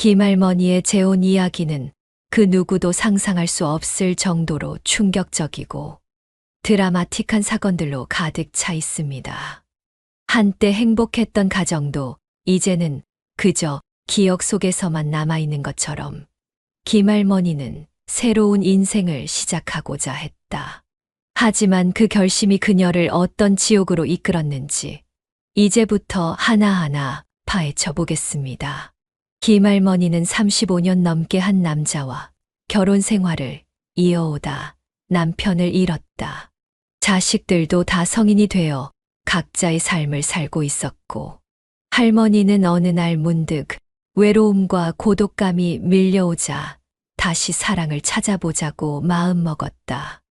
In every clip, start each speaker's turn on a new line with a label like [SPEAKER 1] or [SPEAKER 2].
[SPEAKER 1] 김할머니의 재혼 이야기는 그 누구도 상상할 수 없을 정도로 충격적이고 드라마틱한 사건들로 가득 차 있습니다. 한때 행복했던 가정도 이제는 그저 기억 속에서만 남아있는 것처럼 김할머니는 새로운 인생을 시작하고자 했다. 하지만 그 결심이 그녀를 어떤 지옥으로 이끌었는지 이제부터 하나하나 파헤쳐 보겠습니다. 김할머니는 35년 넘게 한 남자와 결혼 생활을 이어오다 남편을 잃었다. 자식들도 다 성인이 되어 각자의 삶을 살고 있었고, 할머니는 어느 날 문득 외로움과 고독감이 밀려오자 다시 사랑을 찾아보자고 마음먹었다.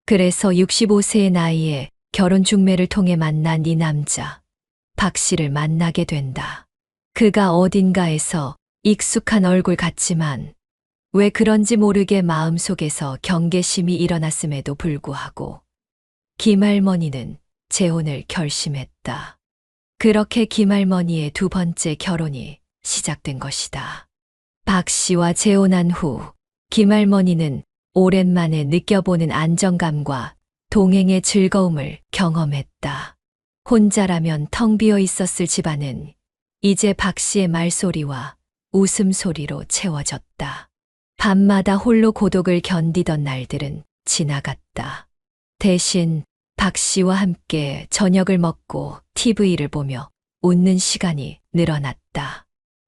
[SPEAKER 1] 그래서 65세의 나이에 결혼 중매를 통해 만난 이 남자, 박 씨를 만나게 된다. 그가 어딘가에서 익숙한 얼굴 같지만 왜 그런지 모르게 마음속에서 경계심이 일어났음에도 불구하고 김할머니는 재혼을 결심했다. 그렇게 김할머니의 두 번째 결혼이 시작된 것이다. 박 씨와 재혼한 후 김할머니는 오랜만에 느껴보는 안정감과 동행의 즐거움을 경험했다. 혼자라면 텅 비어 있었을 집안은 이제 박 씨의 말소리와 웃음소리로 채워졌다. 밤마다 홀로 고독을 견디던 날들은 지나갔다. 대신 박 씨와 함께 저녁을 먹고 TV를 보며 웃는 시간이 늘어났다.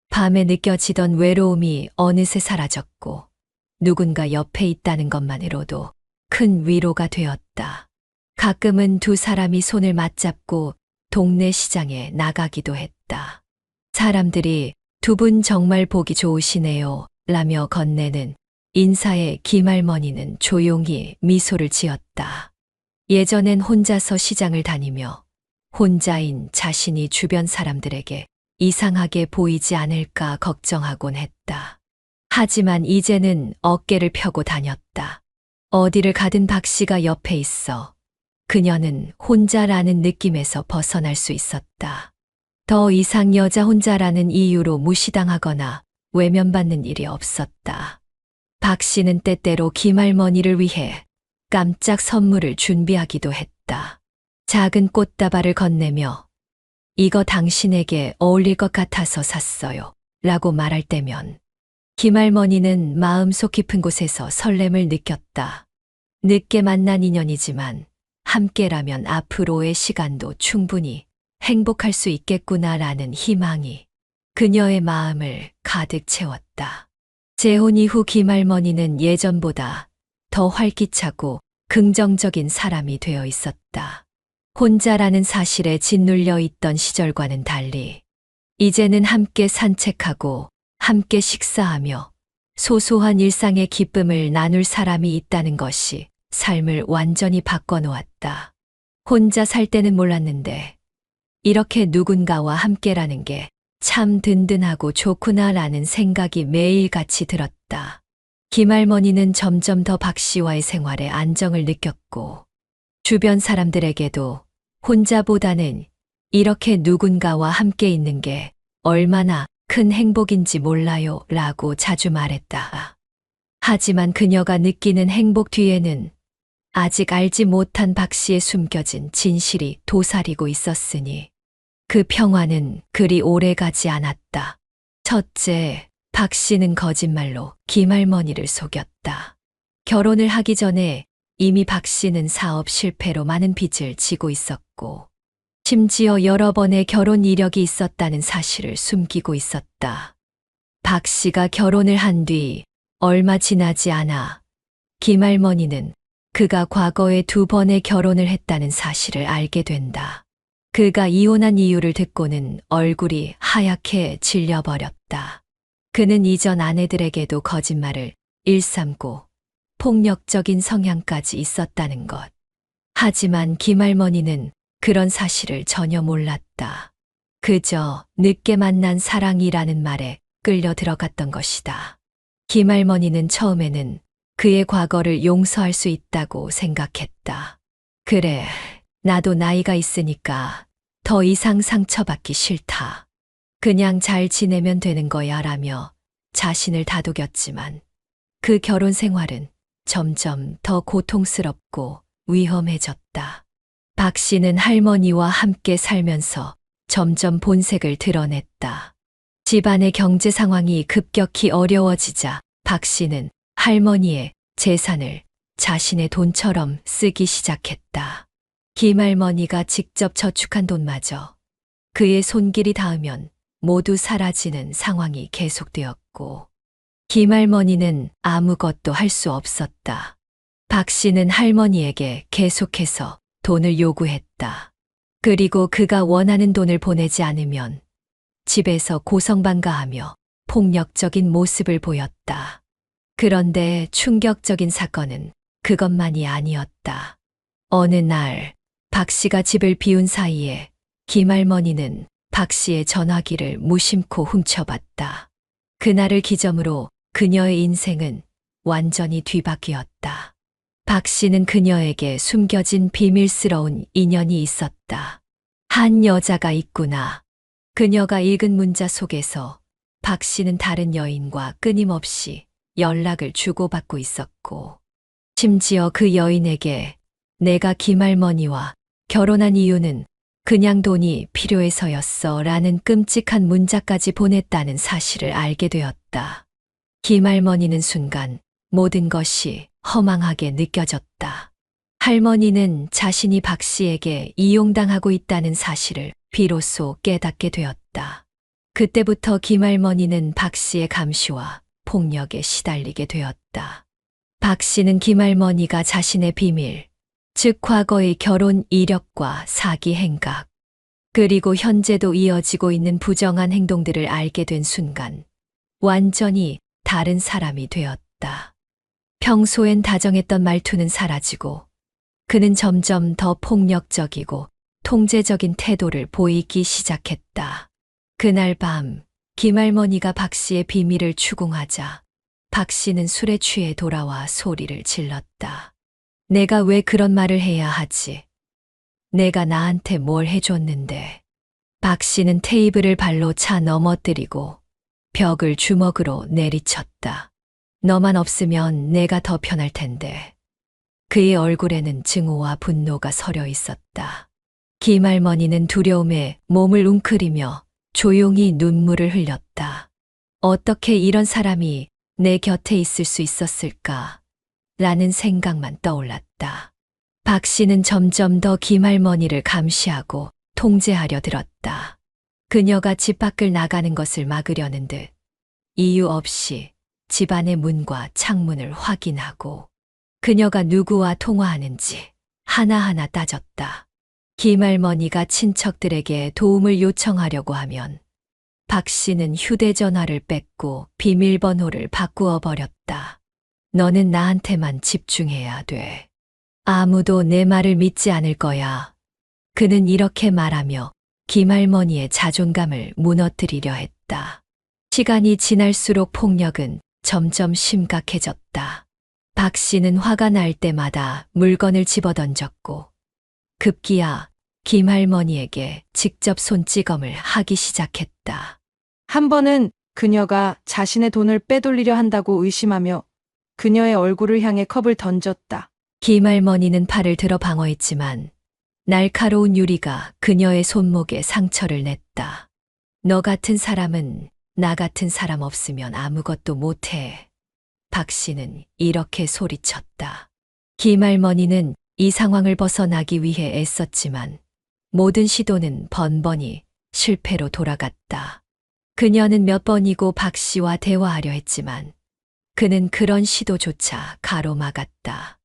[SPEAKER 1] 밤에 느껴지던 외로움이 어느새 사라졌고 누군가 옆에 있다는 것만으로도 큰 위로가 되었다. 가끔은 두 사람이 손을 맞잡고 동네 시장에 나가기도 했다. 사람들이 두 분 정말 보기 좋으시네요 라며 건네는 인사에 김할머니는 조용히 미소를 지었다. 예전엔 혼자서 시장을 다니며 혼자인 자신이 주변 사람들에게 이상하게 보이지 않을까 걱정하곤 했다. 하지만 이제는 어깨를 펴고 다녔다. 어디를 가든 박 씨가 옆에 있어 그녀는 혼자라는 느낌에서 벗어날 수 있었다. 더 이상 여자 혼자라는 이유로 무시당하거나 외면받는 일이 없었다. 박 씨는 때때로 김할머니를 위해 깜짝 선물을 준비하기도 했다. 작은 꽃다발을 건네며 이거 당신에게 어울릴 것 같아서 샀어요 라고 말할 때면 김할머니는 마음속 깊은 곳에서 설렘을 느꼈다. 늦게 만난 인연이지만 함께라면 앞으로의 시간도 충분히 행복할 수 있겠구나라는 희망이 그녀의 마음을 가득 채웠다. 재혼 이후 김할머니는 예전보다 더 활기차고 긍정적인 사람이 되어 있었다. 혼자라는 사실에 짓눌려 있던 시절과는 달리 이제는 함께 산책하고 함께 식사하며 소소한 일상의 기쁨을 나눌 사람이 있다는 것이 삶을 완전히 바꿔놓았다. 혼자 살 때는 몰랐는데 이렇게 누군가와 함께라는 게 참 든든하고 좋구나라는 생각이 매일같이 들었다. 김할머니는 점점 더 박 씨와의 생활에 안정을 느꼈고 주변 사람들에게도 혼자보다는 이렇게 누군가와 함께 있는 게 얼마나 큰 행복인지 몰라요 라고 자주 말했다. 하지만 그녀가 느끼는 행복 뒤에는 아직 알지 못한 박 씨의 숨겨진 진실이 도사리고 있었으니 그 평화는 그리 오래 가지 않았다. 첫째, 박 씨는 거짓말로 김할머니를 속였다. 결혼을 하기 전에 이미 박 씨는 사업 실패로 많은 빚을 지고 있었고 심지어 여러 번의 결혼 이력이 있었다는 사실을 숨기고 있었다. 박 씨가 결혼을 한 뒤 얼마 지나지 않아 김할머니는 그가 과거에 2번의 결혼을 했다는 사실을 알게 된다. 그가 이혼한 이유를 듣고는 얼굴이 하얗게 질려버렸다. 그는 이전 아내들에게도 거짓말을 일삼고 폭력적인 성향까지 있었다는 것. 하지만 김할머니는 그런 사실을 전혀 몰랐다. 그저 늦게 만난 사랑이라는 말에 끌려 들어갔던 것이다. 김할머니는 처음에는 그의 과거를 용서할 수 있다고 생각했다. 그래, 나도 나이가 있으니까 더 이상 상처받기 싫다. 그냥 잘 지내면 되는 거야 라며 자신을 다독였지만 그 결혼 생활은 점점 더 고통스럽고 위험해졌다. 박 씨는 할머니와 함께 살면서 점점 본색을 드러냈다. 집안의 경제 상황이 급격히 어려워지자 박 씨는 할머니의 재산을 자신의 돈처럼 쓰기 시작했다. 김할머니가 직접 저축한 돈마저 그의 손길이 닿으면 모두 사라지는 상황이 계속되었고, 김할머니는 아무것도 할 수 없었다. 박 씨는 할머니에게 계속해서 돈을 요구했다. 그리고 그가 원하는 돈을 보내지 않으면 집에서 고성방가하며 폭력적인 모습을 보였다. 그런데 충격적인 사건은 그것만이 아니었다. 어느 날 박 씨가 집을 비운 사이에 김할머니는 박 씨의 전화기를 무심코 훔쳐봤다. 그날을 기점으로 그녀의 인생은 완전히 뒤바뀌었다. 박 씨는 그녀에게 숨겨진 비밀스러운 인연이 있었다. 한 여자가 있구나. 그녀가 읽은 문자 속에서 박 씨는 다른 여인과 끊임없이 연락을 주고받고 있었고, 심지어 그 여인에게 내가 김할머니와 결혼한 이유는 그냥 돈이 필요해서였어 라는 끔찍한 문자까지 보냈다는 사실을 알게 되었다. 김할머니는 순간 모든 것이 허망하게 느껴졌다. 할머니는 자신이 박 씨에게 이용당하고 있다는 사실을 비로소 깨닫게 되었다. 그때부터 김할머니는 박 씨의 감시와 폭력에 시달리게 되었다. 박 씨는 김할머니가 자신의 비밀, 즉 과거의 결혼 이력과 사기 행각, 그리고 현재도 이어지고 있는 부정한 행동들을 알게 된 순간 완전히 다른 사람이 되었다. 평소엔 다정했던 말투는 사라지고 그는 점점 더 폭력적이고 통제적인 태도를 보이기 시작했다. 그날 밤 김할머니가 박 씨의 비밀을 추궁하자 박 씨는 술에 취해 돌아와 소리를 질렀다. 내가 왜 그런 말을 해야 하지? 내가 나한테 뭘 해줬는데. 박 씨는 테이블을 발로 차 넘어뜨리고 벽을 주먹으로 내리쳤다. 너만 없으면 내가 더 편할 텐데. 그의 얼굴에는 증오와 분노가 서려 있었다. 김할머니는 두려움에 몸을 웅크리며 조용히 눈물을 흘렸다. 어떻게 이런 사람이 내 곁에 있을 수 있었을까? 라는 생각만 떠올랐다. 박 씨는 점점 더 김할머니를 감시하고 통제하려 들었다. 그녀가 집 밖을 나가는 것을 막으려는 듯 이유 없이 집안의 문과 창문을 확인하고 그녀가 누구와 통화하는지 하나하나 따졌다. 김할머니가 친척들에게 도움을 요청하려고 하면 박 씨는 휴대전화를 뺏고 비밀번호를 바꾸어 버렸다. 너는 나한테만 집중해야 돼. 아무도 내 말을 믿지 않을 거야. 그는 이렇게 말하며 김할머니의 자존감을 무너뜨리려 했다. 시간이 지날수록 폭력은 점점 심각해졌다. 박 씨는 화가 날 때마다 물건을 집어던졌고 급기야 김할머니에게 직접 손찌검을 하기 시작했다.
[SPEAKER 2] 한 번은 그녀가 자신의 돈을 빼돌리려 한다고 의심하며 그녀의 얼굴을 향해 컵을 던졌다.
[SPEAKER 1] 김할머니는 팔을 들어 방어했지만 날카로운 유리가 그녀의 손목에 상처를 냈다. 너 같은 사람은 나 같은 사람 없으면 아무것도 못해. 박 씨는 이렇게 소리쳤다. 김할머니는 이 상황을 벗어나기 위해 애썼지만 모든 시도는 번번이 실패로 돌아갔다. 그녀는 몇 번이고 박 씨와 대화하려 했지만 그는 그런 시도조차 가로막았다.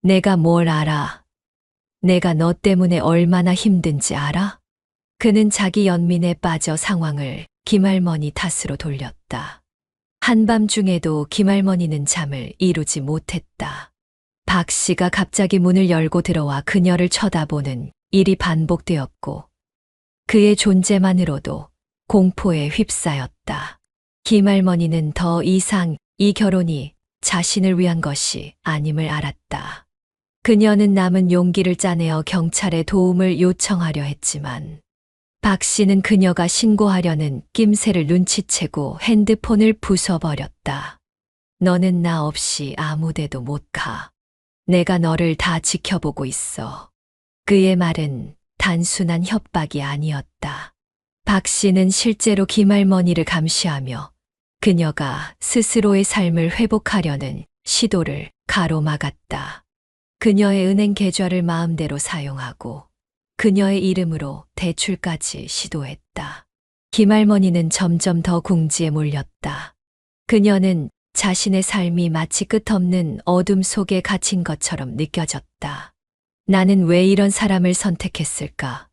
[SPEAKER 1] 내가 뭘 알아? 내가 너 때문에 얼마나 힘든지 알아? 그는 자기 연민에 빠져 상황을 김할머니 탓으로 돌렸다. 한밤중에도 김할머니는 잠을 이루지 못했다. 박 씨가 갑자기 문을 열고 들어와 그녀를 쳐다보는 일이 반복되었고 그의 존재만으로도 공포에 휩싸였다. 김할머니는 더 이상 이 결혼이 자신을 위한 것이 아님을 알았다. 그녀는 남은 용기를 짜내어 경찰에 도움을 요청하려 했지만 박 씨는 그녀가 신고하려는 낌새를 눈치채고 핸드폰을 부숴버렸다. 너는 나 없이 아무데도 못 가. 내가 너를 다 지켜보고 있어. 그의 말은 단순한 협박이 아니었다. 박 씨는 실제로 김할머니를 감시하며 그녀가 스스로의 삶을 회복하려는 시도를 가로막았다. 그녀의 은행 계좌를 마음대로 사용하고 그녀의 이름으로 대출까지 시도했다. 김할머니는 점점 더 궁지에 몰렸다. 그녀는 자신의 삶이 마치 끝없는 어둠 속에 갇힌 것처럼 느껴졌다. 나는 왜 이런 사람을 선택했을까?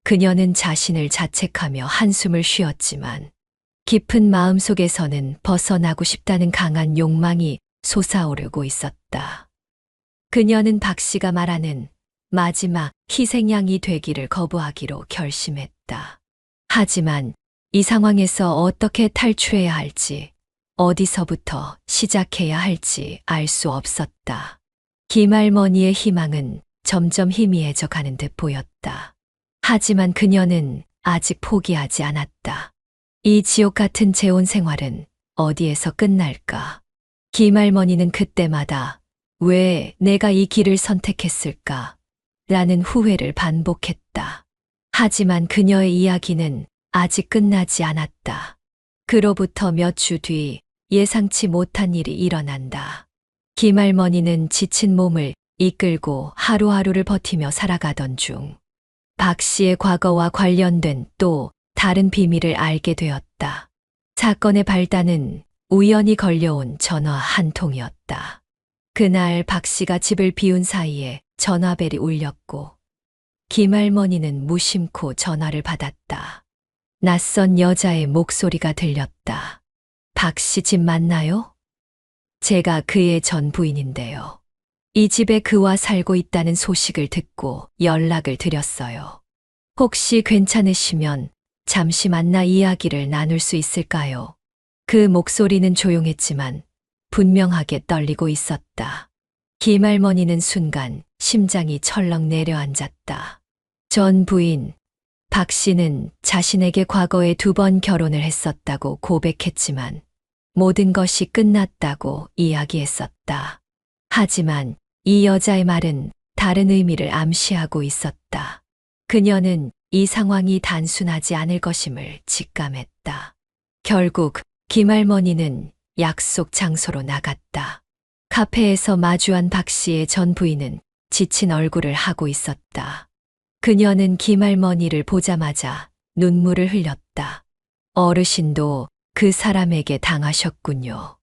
[SPEAKER 1] 그녀는 자신을 자책하며 한숨을 쉬었지만 깊은 마음속에서는 벗어나고 싶다는 강한 욕망이 솟아오르고 있었다. 그녀는 박 씨가 말하는 마지막 희생양이 되기를 거부하기로 결심했다. 하지만 이 상황에서 어떻게 탈출해야 할지, 어디서부터 시작해야 할지 알 수 없었다. 김할머니의 희망은 점점 희미해져 가는 듯 보였다. 하지만 그녀는 아직 포기하지 않았다. 이 지옥 같은 재혼 생활은 어디에서 끝날까? 김할머니는 그때마다 왜 내가 이 길을 선택했을까? 라는 후회를 반복했다. 하지만 그녀의 이야기는 아직 끝나지 않았다. 그로부터 몇 주 뒤 예상치 못한 일이 일어난다. 김할머니는 지친 몸을 이끌고 하루하루를 버티며 살아가던 중 박 씨의 과거와 관련된 또 다른 비밀을 알게 되었다. 사건의 발단은 우연히 걸려온 전화 한 통이었다. 그날 박 씨가 집을 비운 사이에 전화벨이 울렸고 김할머니는 무심코 전화를 받았다. 낯선 여자의 목소리가 들렸다. 박 씨 집 맞나요? 제가 그의 전 부인인데요. 이 집에 그와 살고 있다는 소식을 듣고 연락을 드렸어요. 혹시 괜찮으시면 잠시 만나 이야기를 나눌 수 있을까요? 그 목소리는 조용했지만 분명하게 떨리고 있었다. 김할머니는 순간 심장이 철렁 내려앉았다. 전 부인, 박 씨는 자신에게 과거에 2번 결혼을 했었다고 고백했지만 모든 것이 끝났다고 이야기했었다. 하지만 이 여자의 말은 다른 의미를 암시하고 있었다. 그녀는 이 상황이 단순하지 않을 것임을 직감했다. 결국 김할머니는 약속 장소로 나갔다. 카페에서 마주한 박 씨의 전 부인은 지친 얼굴을 하고 있었다. 그녀는 김할머니를 보자마자 눈물을 흘렸다. 어르신도 그 사람에게 당하셨군요.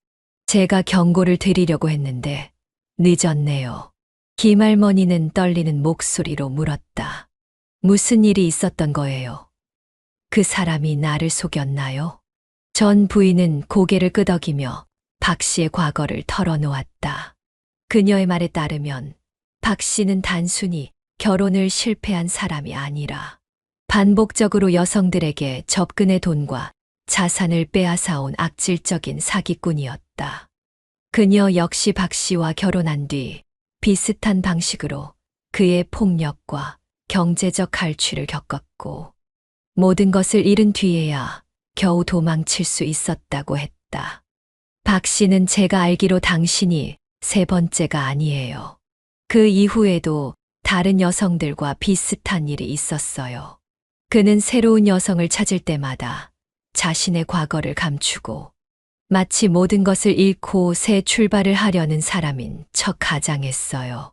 [SPEAKER 1] 제가 경고를 드리려고 했는데 늦었네요. 김할머니는 떨리는 목소리로 물었다. 무슨 일이 있었던 거예요? 그 사람이 나를 속였나요? 전 부인은 고개를 끄덕이며 박 씨의 과거를 털어놓았다. 그녀의 말에 따르면 박 씨는 단순히 결혼을 실패한 사람이 아니라 반복적으로 여성들에게 접근해 돈과 자산을 빼앗아온 악질적인 사기꾼이었다. 그녀 역시 박 씨와 결혼한 뒤 비슷한 방식으로 그의 폭력과 경제적 갈취를 겪었고 모든 것을 잃은 뒤에야 겨우 도망칠 수 있었다고 했다. 박 씨는 제가 알기로 당신이 3번째가 아니에요. 그 이후에도 다른 여성들과 비슷한 일이 있었어요. 그는 새로운 여성을 찾을 때마다 자신의 과거를 감추고 마치 모든 것을 잃고 새 출발을 하려는 사람인 척 가장했어요.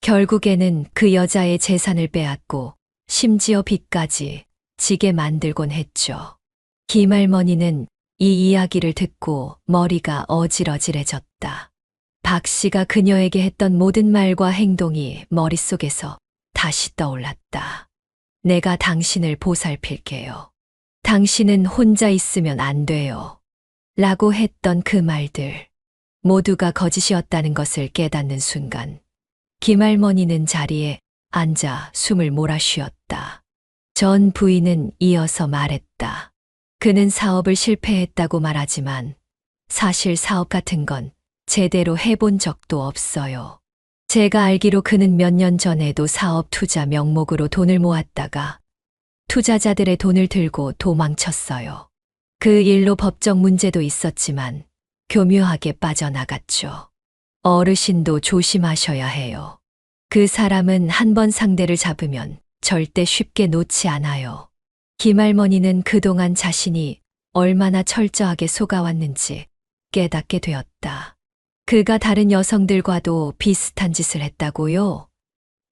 [SPEAKER 1] 결국에는 그 여자의 재산을 빼앗고 심지어 빚까지 지게 만들곤 했죠. 김할머니는 이 이야기를 듣고 머리가 어질어질해졌다. 박 씨가 그녀에게 했던 모든 말과 행동이 머릿속에서 다시 떠올랐다. 내가 당신을 보살필게요. 당신은 혼자 있으면 안 돼요. 라고 했던 그 말들. 모두가 거짓이었다는 것을 깨닫는 순간 김할머니는 자리에 앉아 숨을 몰아쉬었다. 전 부인은 이어서 말했다. 그는 사업을 실패했다고 말하지만 사실 사업 같은 건 제대로 해본 적도 없어요. 제가 알기로 그는 몇 년 전에도 사업 투자 명목으로 돈을 모았다가 투자자들의 돈을 들고 도망쳤어요. 그 일로 법적 문제도 있었지만 교묘하게 빠져나갔죠. 어르신도 조심하셔야 해요. 그 사람은 한 번 상대를 잡으면 절대 쉽게 놓지 않아요. 김할머니는 그동안 자신이 얼마나 철저하게 속아왔는지 깨닫게 되었다. 그가 다른 여성들과도 비슷한 짓을 했다고요?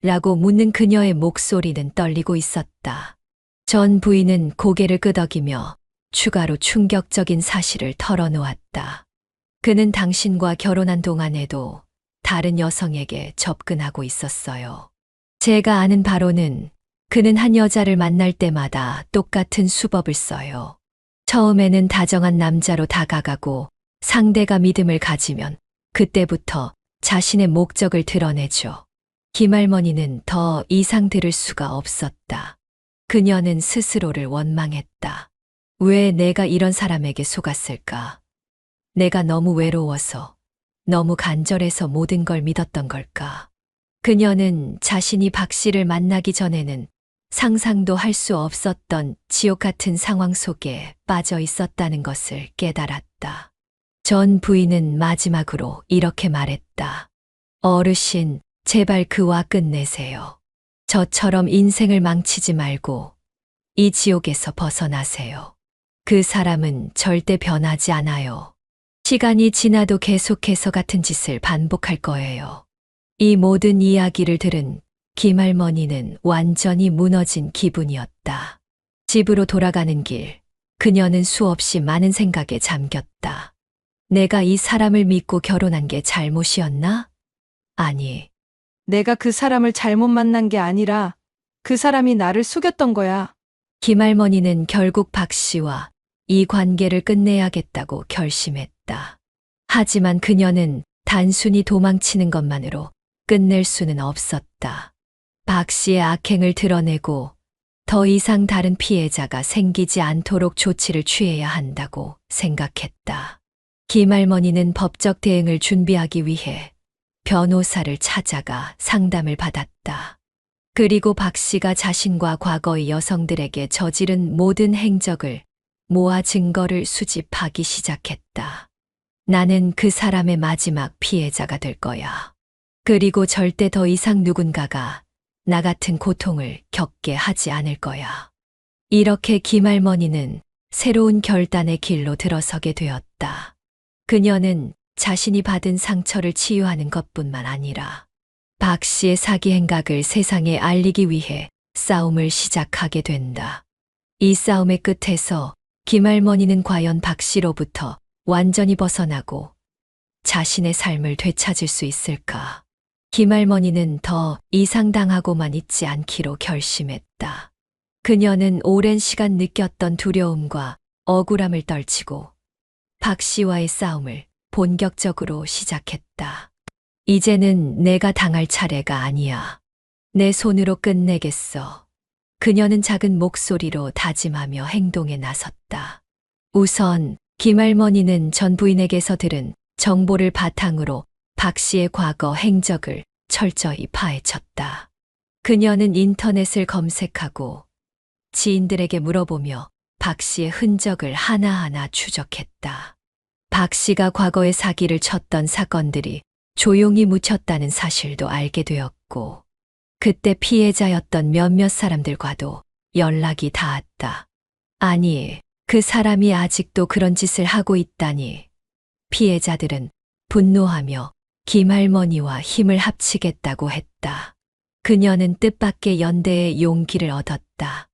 [SPEAKER 1] 라고 묻는 그녀의 목소리는 떨리고 있었다. 전 부인은 고개를 끄덕이며 추가로 충격적인 사실을 털어놓았다. 그는 당신과 결혼한 동안에도 다른 여성에게 접근하고 있었어요. 제가 아는 바로는 그는 한 여자를 만날 때마다 똑같은 수법을 써요. 처음에는 다정한 남자로 다가가고 상대가 믿음을 가지면 그때부터 자신의 목적을 드러내죠. 김할머니는 더 이상 들을 수가 없었다. 그녀는 스스로를 원망했다. 왜 내가 이런 사람에게 속았을까? 내가 너무 외로워서, 너무 간절해서 모든 걸 믿었던 걸까? 그녀는 자신이 박 씨를 만나기 전에는 상상도 할 수 없었던 지옥 같은 상황 속에 빠져 있었다는 것을 깨달았다. 전 부인은 마지막으로 이렇게 말했다. 어르신, 제발 그와 끝내세요. 저처럼 인생을 망치지 말고 이 지옥에서 벗어나세요. 그 사람은 절대 변하지 않아요. 시간이 지나도 계속해서 같은 짓을 반복할 거예요. 이 모든 이야기를 들은 김할머니는 완전히 무너진 기분이었다. 집으로 돌아가는 길, 그녀는 수없이 많은 생각에 잠겼다. 내가 이 사람을 믿고 결혼한 게 잘못이었나? 아니,
[SPEAKER 2] 내가 그 사람을 잘못 만난 게 아니라 그 사람이 나를 속였던 거야.
[SPEAKER 1] 김할머니는 결국 박 씨와 이 관계를 끝내야겠다고 결심했다. 하지만 그녀는 단순히 도망치는 것만으로 끝낼 수는 없었다. 박 씨의 악행을 드러내고 더 이상 다른 피해자가 생기지 않도록 조치를 취해야 한다고 생각했다. 김할머니는 법적 대응을 준비하기 위해 변호사를 찾아가 상담을 받았다. 그리고 박 씨가 자신과 과거의 여성들에게 저지른 모든 행적을 모아 증거를 수집하기 시작했다. 나는 그 사람의 마지막 피해자가 될 거야. 그리고 절대 더 이상 누군가가 나 같은 고통을 겪게 하지 않을 거야. 이렇게 김할머니는 새로운 결단의 길로 들어서게 되었다. 그녀는 자신이 받은 상처를 치유하는 것뿐만 아니라 박 씨의 사기 행각을 세상에 알리기 위해 싸움을 시작하게 된다. 이 싸움의 끝에서 김할머니는 과연 박 씨로부터 완전히 벗어나고 자신의 삶을 되찾을 수 있을까? 김할머니는 더 이상 당하고만 있지 않기로 결심했다. 그녀는 오랜 시간 느꼈던 두려움과 억울함을 떨치고 박 씨와의 싸움을 본격적으로 시작했다. 이제는 내가 당할 차례가 아니야. 내 손으로 끝내겠어. 그녀는 작은 목소리로 다짐하며 행동에 나섰다. 우선 김할머니는 전 부인에게서 들은 정보를 바탕으로 박 씨의 과거 행적을 철저히 파헤쳤다. 그녀는 인터넷을 검색하고 지인들에게 물어보며 박 씨의 흔적을 하나하나 추적했다. 박 씨가 과거에 사기를 쳤던 사건들이 조용히 묻혔다는 사실도 알게 되었고, 그때 피해자였던 몇몇 사람들과도 연락이 닿았다. 아니, 그 사람이 아직도 그런 짓을 하고 있다니. 피해자들은 분노하며 김할머니와 힘을 합치겠다고 했다. 그녀는 뜻밖의 연대의 용기를 얻었다.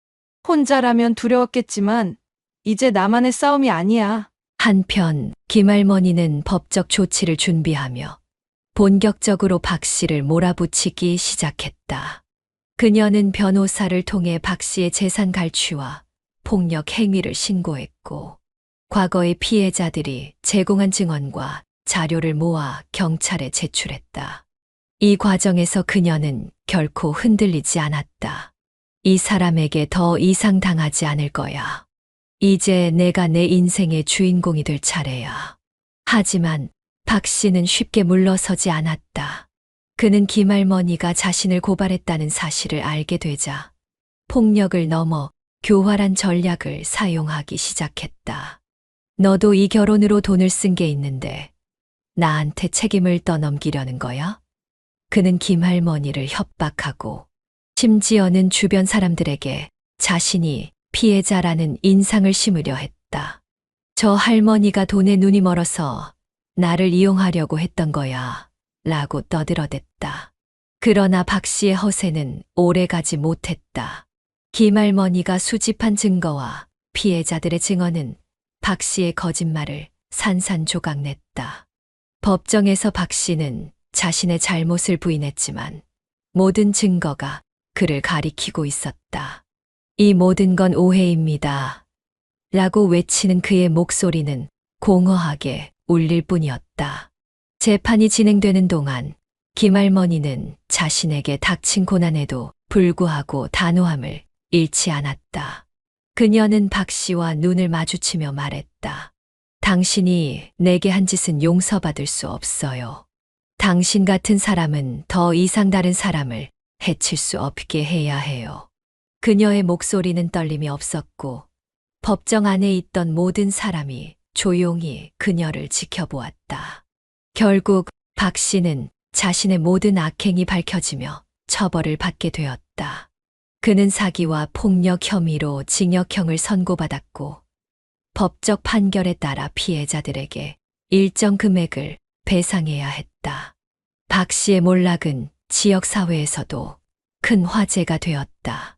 [SPEAKER 2] 혼자라면 두려웠겠지만 이제 나만의 싸움이 아니야.
[SPEAKER 1] 한편 김할머니는 법적 조치를 준비하며 본격적으로 박 씨를 몰아붙이기 시작했다. 그녀는 변호사를 통해 박 씨의 재산 갈취와 폭력 행위를 신고했고, 과거의 피해자들이 제공한 증언과 자료를 모아 경찰에 제출했다. 이 과정에서 그녀는 결코 흔들리지 않았다. 이 사람에게 더 이상 당하지 않을 거야. 이제 내가 내 인생의 주인공이 될 차례야. 하지만 박 씨는 쉽게 물러서지 않았다. 그는 김할머니가 자신을 고발했다는 사실을 알게 되자 폭력을 넘어 교활한 전략을 사용하기 시작했다. 너도 이 결혼으로 돈을 쓴 게 있는데 나한테 책임을 떠넘기려는 거야? 그는 김할머니를 협박하고 심지어는 주변 사람들에게 자신이 피해자라는 인상을 심으려 했다. 저 할머니가 돈에 눈이 멀어서 나를 이용하려고 했던 거야 라고 떠들어댔다. 그러나 박 씨의 허세는 오래가지 못했다. 김할머니가 수집한 증거와 피해자들의 증언은 박 씨의 거짓말을 산산조각냈다. 법정에서 박 씨는 자신의 잘못을 부인했지만 모든 증거가 그를 가리키고 있었다. 이 모든 건 오해입니다. 라고 외치는 그의 목소리는 공허하게 울릴 뿐이었다. 재판이 진행되는 동안 김할머니는 자신에게 닥친 고난에도 불구하고 단호함을 잃지 않았다. 그녀는 박 씨와 눈을 마주치며 말했다. 당신이 내게 한 짓은 용서받을 수 없어요. 당신 같은 사람은 더 이상 다른 사람을 해칠 수 없게 해야 해요. 그녀의 목소리는 떨림이 없었고 법정 안에 있던 모든 사람이 조용히 그녀를 지켜보았다. 결국 박 씨는 자신의 모든 악행이 밝혀지며 처벌을 받게 되었다. 그는 사기와 폭력 혐의로 징역형을 선고받았고 법적 판결에 따라 피해자들에게 일정 금액을 배상해야 했다. 박 씨의 몰락은 지역사회에서도 큰 화제가 되었다.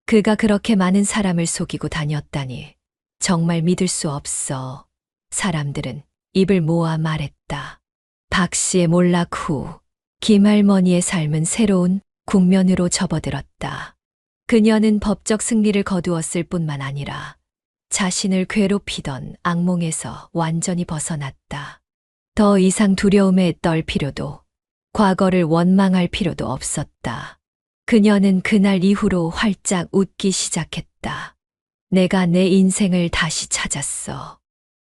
[SPEAKER 1] 그가 그렇게 많은 사람을 속이고 다녔다니 정말 믿을 수 없어. 사람들은 입을 모아 말했다. 박 씨의 몰락 후 김할머니의 삶은 새로운 국면으로 접어들었다. 그녀는 법적 승리를 거두었을 뿐만 아니라 자신을 괴롭히던 악몽에서 완전히 벗어났다. 더 이상 두려움에 떨 필요도, 과거를 원망할 필요도 없었다. 그녀는 그날 이후로 활짝 웃기 시작했다. 내가 내 인생을 다시 찾았어.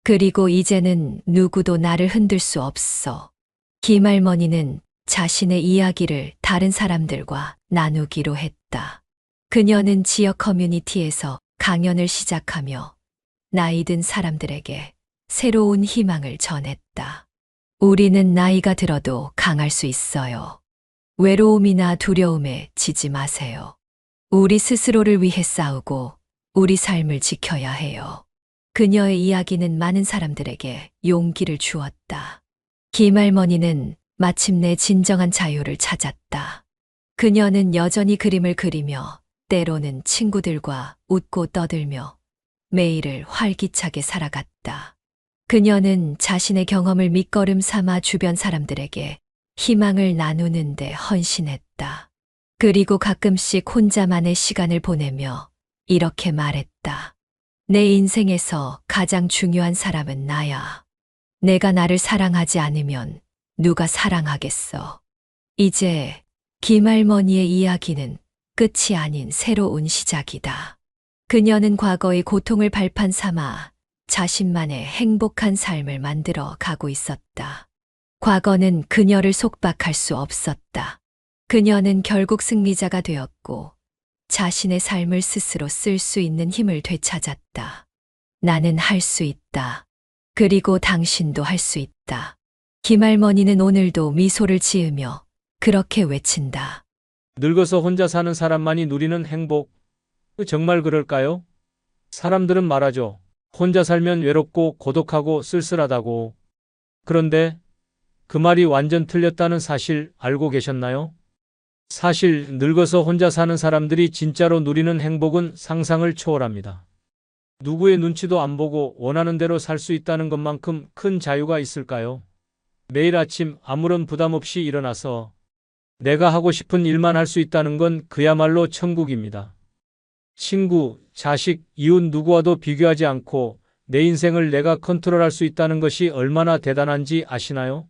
[SPEAKER 1] 그리고 이제는 누구도 나를 흔들 수 없어. 김할머니는 자신의 이야기를 다른 사람들과 나누기로 했다. 그녀는 지역 커뮤니티에서 강연을 시작하며 나이 든 사람들에게 새로운 희망을 전했다. 우리는 나이가 들어도 강할 수 있어요. 외로움이나 두려움에 지지 마세요. 우리 스스로를 위해 싸우고 우리 삶을 지켜야 해요. 그녀의 이야기는 많은 사람들에게 용기를 주었다. 김할머니는 마침내 진정한 자유를 찾았다. 그녀는 여전히 그림을 그리며 때로는 친구들과 웃고 떠들며 매일을 활기차게 살아갔다. 그녀는 자신의 경험을 밑거름 삼아 주변 사람들에게 희망을 나누는데 헌신했다. 그리고 가끔씩 혼자만의 시간을 보내며 이렇게 말했다. 내 인생에서 가장 중요한 사람은 나야. 내가 나를 사랑하지 않으면 누가 사랑하겠어. 이제 김할머니의 이야기는 끝이 아닌 새로운 시작이다. 그녀는 과거의 고통을 발판 삼아 자신만의 행복한 삶을 만들어 가고 있었다. 과거는 그녀를 속박할 수 없었다. 그녀는 결국 승리자가 되었고 자신의 삶을 스스로 쓸 수 있는 힘을 되찾았다. 나는 할 수 있다. 그리고 당신도 할 수 있다. 김할머니는 오늘도 미소를 지으며 그렇게 외친다.
[SPEAKER 3] 늙어서 혼자 사는 사람만이 누리는 행복, 정말 그럴까요? 사람들은 말하죠. 혼자 살면 외롭고 고독하고 쓸쓸하다고. 그런데 그 말이 완전 틀렸다는 사실 알고 계셨나요? 사실 늙어서 혼자 사는 사람들이 진짜로 누리는 행복은 상상을 초월합니다. 누구의 눈치도 안 보고 원하는 대로 살 수 있다는 것만큼 큰 자유가 있을까요? 매일 아침 아무런 부담 없이 일어나서 내가 하고 싶은 일만 할 수 있다는 건 그야말로 천국입니다. 친구, 자식, 이웃 누구와도 비교하지 않고 내 인생을 내가 컨트롤할 수 있다는 것이 얼마나 대단한지 아시나요?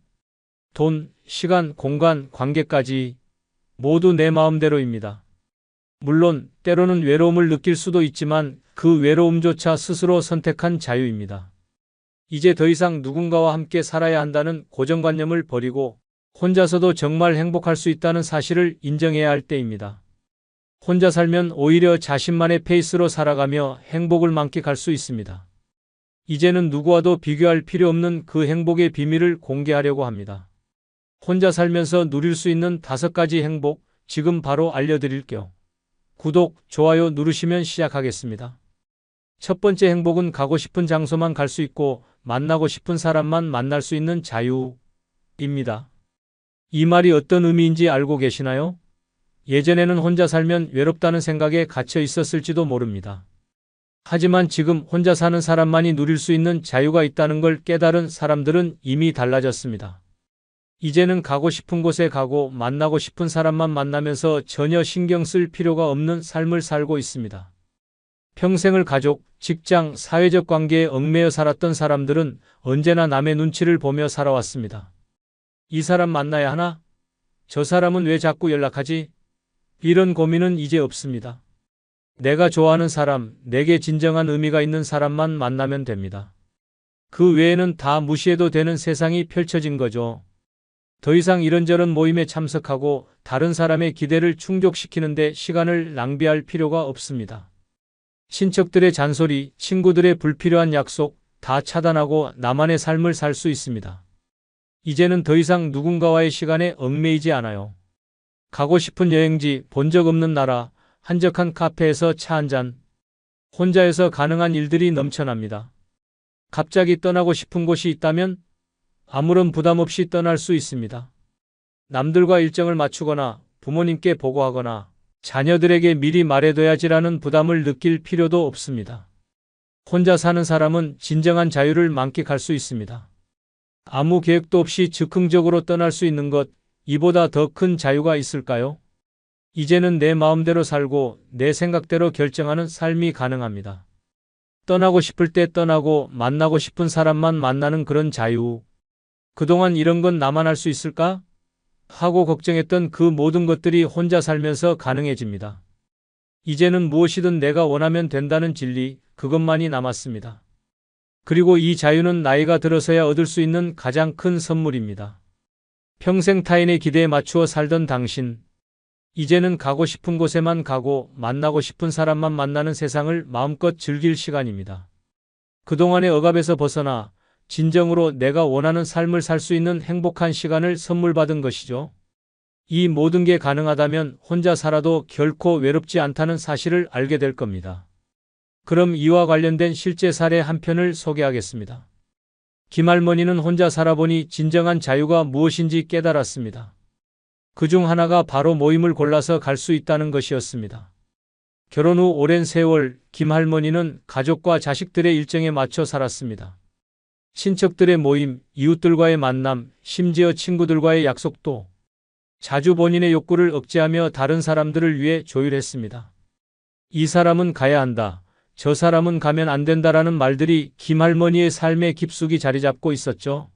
[SPEAKER 3] 돈, 시간, 공간, 관계까지 모두 내 마음대로입니다. 물론 때로는 외로움을 느낄 수도 있지만 그 외로움조차 스스로 선택한 자유입니다. 이제 더 이상 누군가와 함께 살아야 한다는 고정관념을 버리고 혼자서도 정말 행복할 수 있다는 사실을 인정해야 할 때입니다. 혼자 살면 오히려 자신만의 페이스로 살아가며 행복을 만끽할 수 있습니다. 이제는 누구와도 비교할 필요 없는 그 행복의 비밀을 공개하려고 합니다. 혼자 살면서 누릴 수 있는 5가지 행복, 지금 바로 알려드릴게요. 구독, 좋아요 누르시면 시작하겠습니다. 첫 번째 행복은 가고 싶은 장소만 갈 수 있고 만나고 싶은 사람만 만날 수 있는 자유입니다. 이 말이 어떤 의미인지 알고 계시나요? 예전에는 혼자 살면 외롭다는 생각에 갇혀 있었을지도 모릅니다. 하지만 지금 혼자 사는 사람만이 누릴 수 있는 자유가 있다는 걸 깨달은 사람들은 이미 달라졌습니다. 이제는 가고 싶은 곳에 가고 만나고 싶은 사람만 만나면서 전혀 신경 쓸 필요가 없는 삶을 살고 있습니다. 평생을 가족, 직장, 사회적 관계에 얽매여 살았던 사람들은 언제나 남의 눈치를 보며 살아왔습니다. 이 사람 만나야 하나? 저 사람은 왜 자꾸 연락하지? 이런 고민은 이제 없습니다. 내가 좋아하는 사람, 내게 진정한 의미가 있는 사람만 만나면 됩니다. 그 외에는 다 무시해도 되는 세상이 펼쳐진 거죠. 더 이상 이런저런 모임에 참석하고 다른 사람의 기대를 충족시키는데 시간을 낭비할 필요가 없습니다. 친척들의 잔소리, 친구들의 불필요한 약속 다 차단하고 나만의 삶을 살 수 있습니다. 이제는 더 이상 누군가와의 시간에 얽매이지 않아요. 가고 싶은 여행지, 본 적 없는 나라, 한적한 카페에서 차 한잔, 혼자여서 가능한 일들이 넘쳐납니다. 갑자기 떠나고 싶은 곳이 있다면 아무런 부담 없이 떠날 수 있습니다. 남들과 일정을 맞추거나 부모님께 보고하거나 자녀들에게 미리 말해둬야지라는 부담을 느낄 필요도 없습니다. 혼자 사는 사람은 진정한 자유를 만끽할 수 있습니다. 아무 계획도 없이 즉흥적으로 떠날 수 있는 것, 이보다 더 큰 자유가 있을까요? 이제는 내 마음대로 살고 내 생각대로 결정하는 삶이 가능합니다. 떠나고 싶을 때 떠나고 만나고 싶은 사람만 만나는 그런 자유. 그동안 이런 건 나만 할 수 있을까? 하고 걱정했던 그 모든 것들이 혼자 살면서 가능해집니다. 이제는 무엇이든 내가 원하면 된다는 진리, 그것만이 남았습니다. 그리고 이 자유는 나이가 들어서야 얻을 수 있는 가장 큰 선물입니다. 평생 타인의 기대에 맞추어 살던 당신, 이제는 가고 싶은 곳에만 가고 만나고 싶은 사람만 만나는 세상을 마음껏 즐길 시간입니다. 그동안의 억압에서 벗어나 진정으로 내가 원하는 삶을 살 수 있는 행복한 시간을 선물 받은 것이죠. 이 모든 게 가능하다면 혼자 살아도 결코 외롭지 않다는 사실을 알게 될 겁니다. 그럼 이와 관련된 실제 사례 한 편을 소개하겠습니다. 김할머니는 혼자 살아보니 진정한 자유가 무엇인지 깨달았습니다. 그중 하나가 바로 모임을 골라서 갈 수 있다는 것이었습니다. 결혼 후 오랜 세월 김할머니는 가족과 자식들의 일정에 맞춰 살았습니다. 친척들의 모임, 이웃들과의 만남, 심지어 친구들과의 약속도 자주 본인의 욕구를 억제하며 다른 사람들을 위해 조율했습니다. 이 사람은 가야 한다, 저 사람은 가면 안 된다라는 말들이 김할머니의 삶에 깊숙이 자리 잡고 있었죠.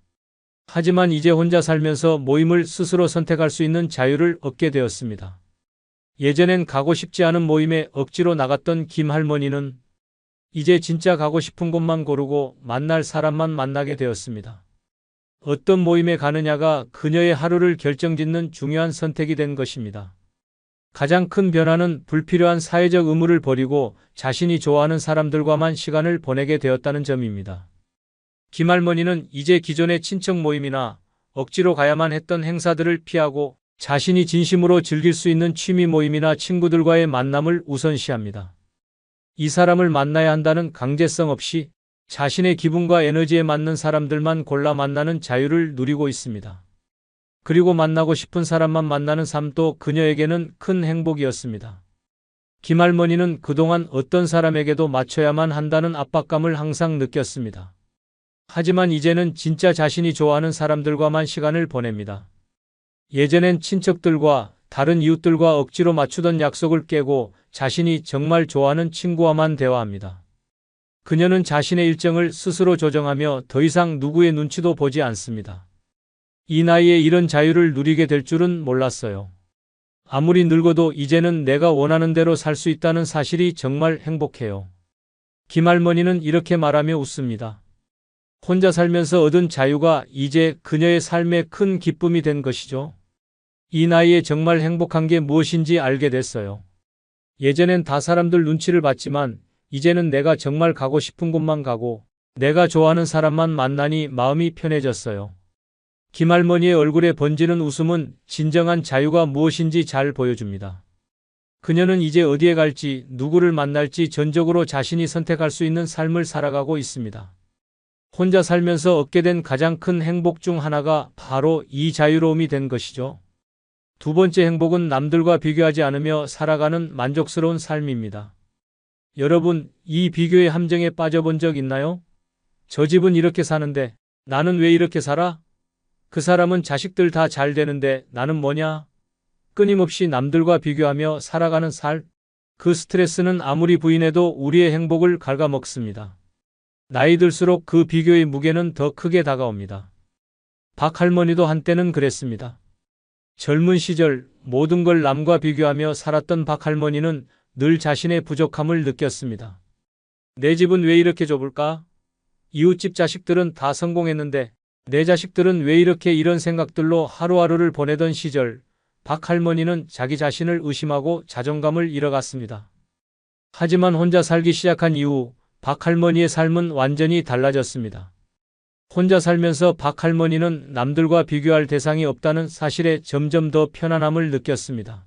[SPEAKER 3] 하지만 이제 혼자 살면서 모임을 스스로 선택할 수 있는 자유를 얻게 되었습니다. 예전엔 가고 싶지 않은 모임에 억지로 나갔던 김할머니는 이제 진짜 가고 싶은 곳만 고르고 만날 사람만 만나게 되었습니다. 어떤 모임에 가느냐가 그녀의 하루를 결정짓는 중요한 선택이 된 것입니다. 가장 큰 변화는 불필요한 사회적 의무를 버리고 자신이 좋아하는 사람들과만 시간을 보내게 되었다는 점입니다. 김할머니는 이제 기존의 친척 모임이나 억지로 가야만 했던 행사들을 피하고 자신이 진심으로 즐길 수 있는 취미 모임이나 친구들과의 만남을 우선시합니다. 이 사람을 만나야 한다는 강제성 없이 자신의 기분과 에너지에 맞는 사람들만 골라 만나는 자유를 누리고 있습니다. 그리고 만나고 싶은 사람만 만나는 삶도 그녀에게는 큰 행복이었습니다. 김할머니는 그동안 어떤 사람에게도 맞춰야만 한다는 압박감을 항상 느꼈습니다. 하지만 이제는 진짜 자신이 좋아하는 사람들과만 시간을 보냅니다. 예전엔 친척들과 다른 이웃들과 억지로 맞추던 약속을 깨고 자신이 정말 좋아하는 친구와만 대화합니다. 그녀는 자신의 일정을 스스로 조정하며 더 이상 누구의 눈치도 보지 않습니다. 이 나이에 이런 자유를 누리게 될 줄은 몰랐어요. 아무리 늙어도 이제는 내가 원하는 대로 살 수 있다는 사실이 정말 행복해요. 김할머니는 이렇게 말하며 웃습니다. 혼자 살면서 얻은 자유가 이제 그녀의 삶의 큰 기쁨이 된 것이죠. 이 나이에 정말 행복한 게 무엇인지 알게 됐어요. 예전엔 다 사람들 눈치를 봤지만 이제는 내가 정말 가고 싶은 곳만 가고 내가 좋아하는 사람만 만나니 마음이 편해졌어요. 김할머니의 얼굴에 번지는 웃음은 진정한 자유가 무엇인지 잘 보여줍니다. 그녀는 이제 어디에 갈지, 누구를 만날지 전적으로 자신이 선택할 수 있는 삶을 살아가고 있습니다. 혼자 살면서 얻게 된 가장 큰 행복 중 하나가 바로 이 자유로움이 된 것이죠. 두 번째 행복은 남들과 비교하지 않으며 살아가는 만족스러운 삶입니다. 여러분, 이 비교의 함정에 빠져본 적 있나요? 저 집은 이렇게 사는데 나는 왜 이렇게 살아? 그 사람은 자식들 다 잘 되는데 나는 뭐냐? 끊임없이 남들과 비교하며 살아가는 살. 그 스트레스는 아무리 부인해도 우리의 행복을 갉아먹습니다. 나이 들수록 그 비교의 무게는 더 크게 다가옵니다. 박할머니도 한때는 그랬습니다. 젊은 시절 모든 걸 남과 비교하며 살았던 박할머니는 늘 자신의 부족함을 느꼈습니다. 내 집은 왜 이렇게 좁을까? 이웃집 자식들은 다 성공했는데 내 자식들은 왜 이렇게 이런 생각들로 하루하루를 보내던 시절, 박할머니는 자기 자신을 의심하고 자존감을 잃어갔습니다. 하지만 혼자 살기 시작한 이후 박할머니의 삶은 완전히 달라졌습니다. 혼자 살면서 박할머니는 남들과 비교할 대상이 없다는 사실에 점점 더 편안함을 느꼈습니다.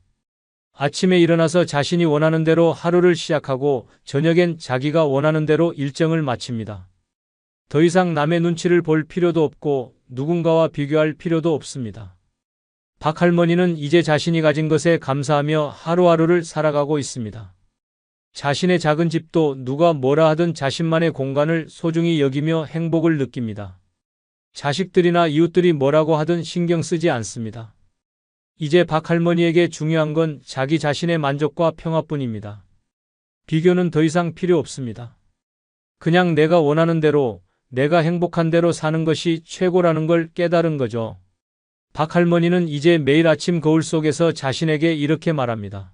[SPEAKER 3] 아침에 일어나서 자신이 원하는 대로 하루를 시작하고 저녁엔 자기가 원하는 대로 일정을 마칩니다. 더 이상 남의 눈치를 볼 필요도 없고 누군가와 비교할 필요도 없습니다. 박할머니는 이제 자신이 가진 것에 감사하며 하루하루를 살아가고 있습니다. 자신의 작은 집도 누가 뭐라 하든 자신만의 공간을 소중히 여기며 행복을 느낍니다. 자식들이나 이웃들이 뭐라고 하든 신경 쓰지 않습니다. 이제 박할머니에게 중요한 건 자기 자신의 만족과 평화뿐입니다. 비교는 더 이상 필요 없습니다. 그냥 내가 원하는 대로, 내가 행복한 대로 사는 것이 최고라는 걸 깨달은 거죠. 박할머니는 이제 매일 아침 거울 속에서 자신에게 이렇게 말합니다.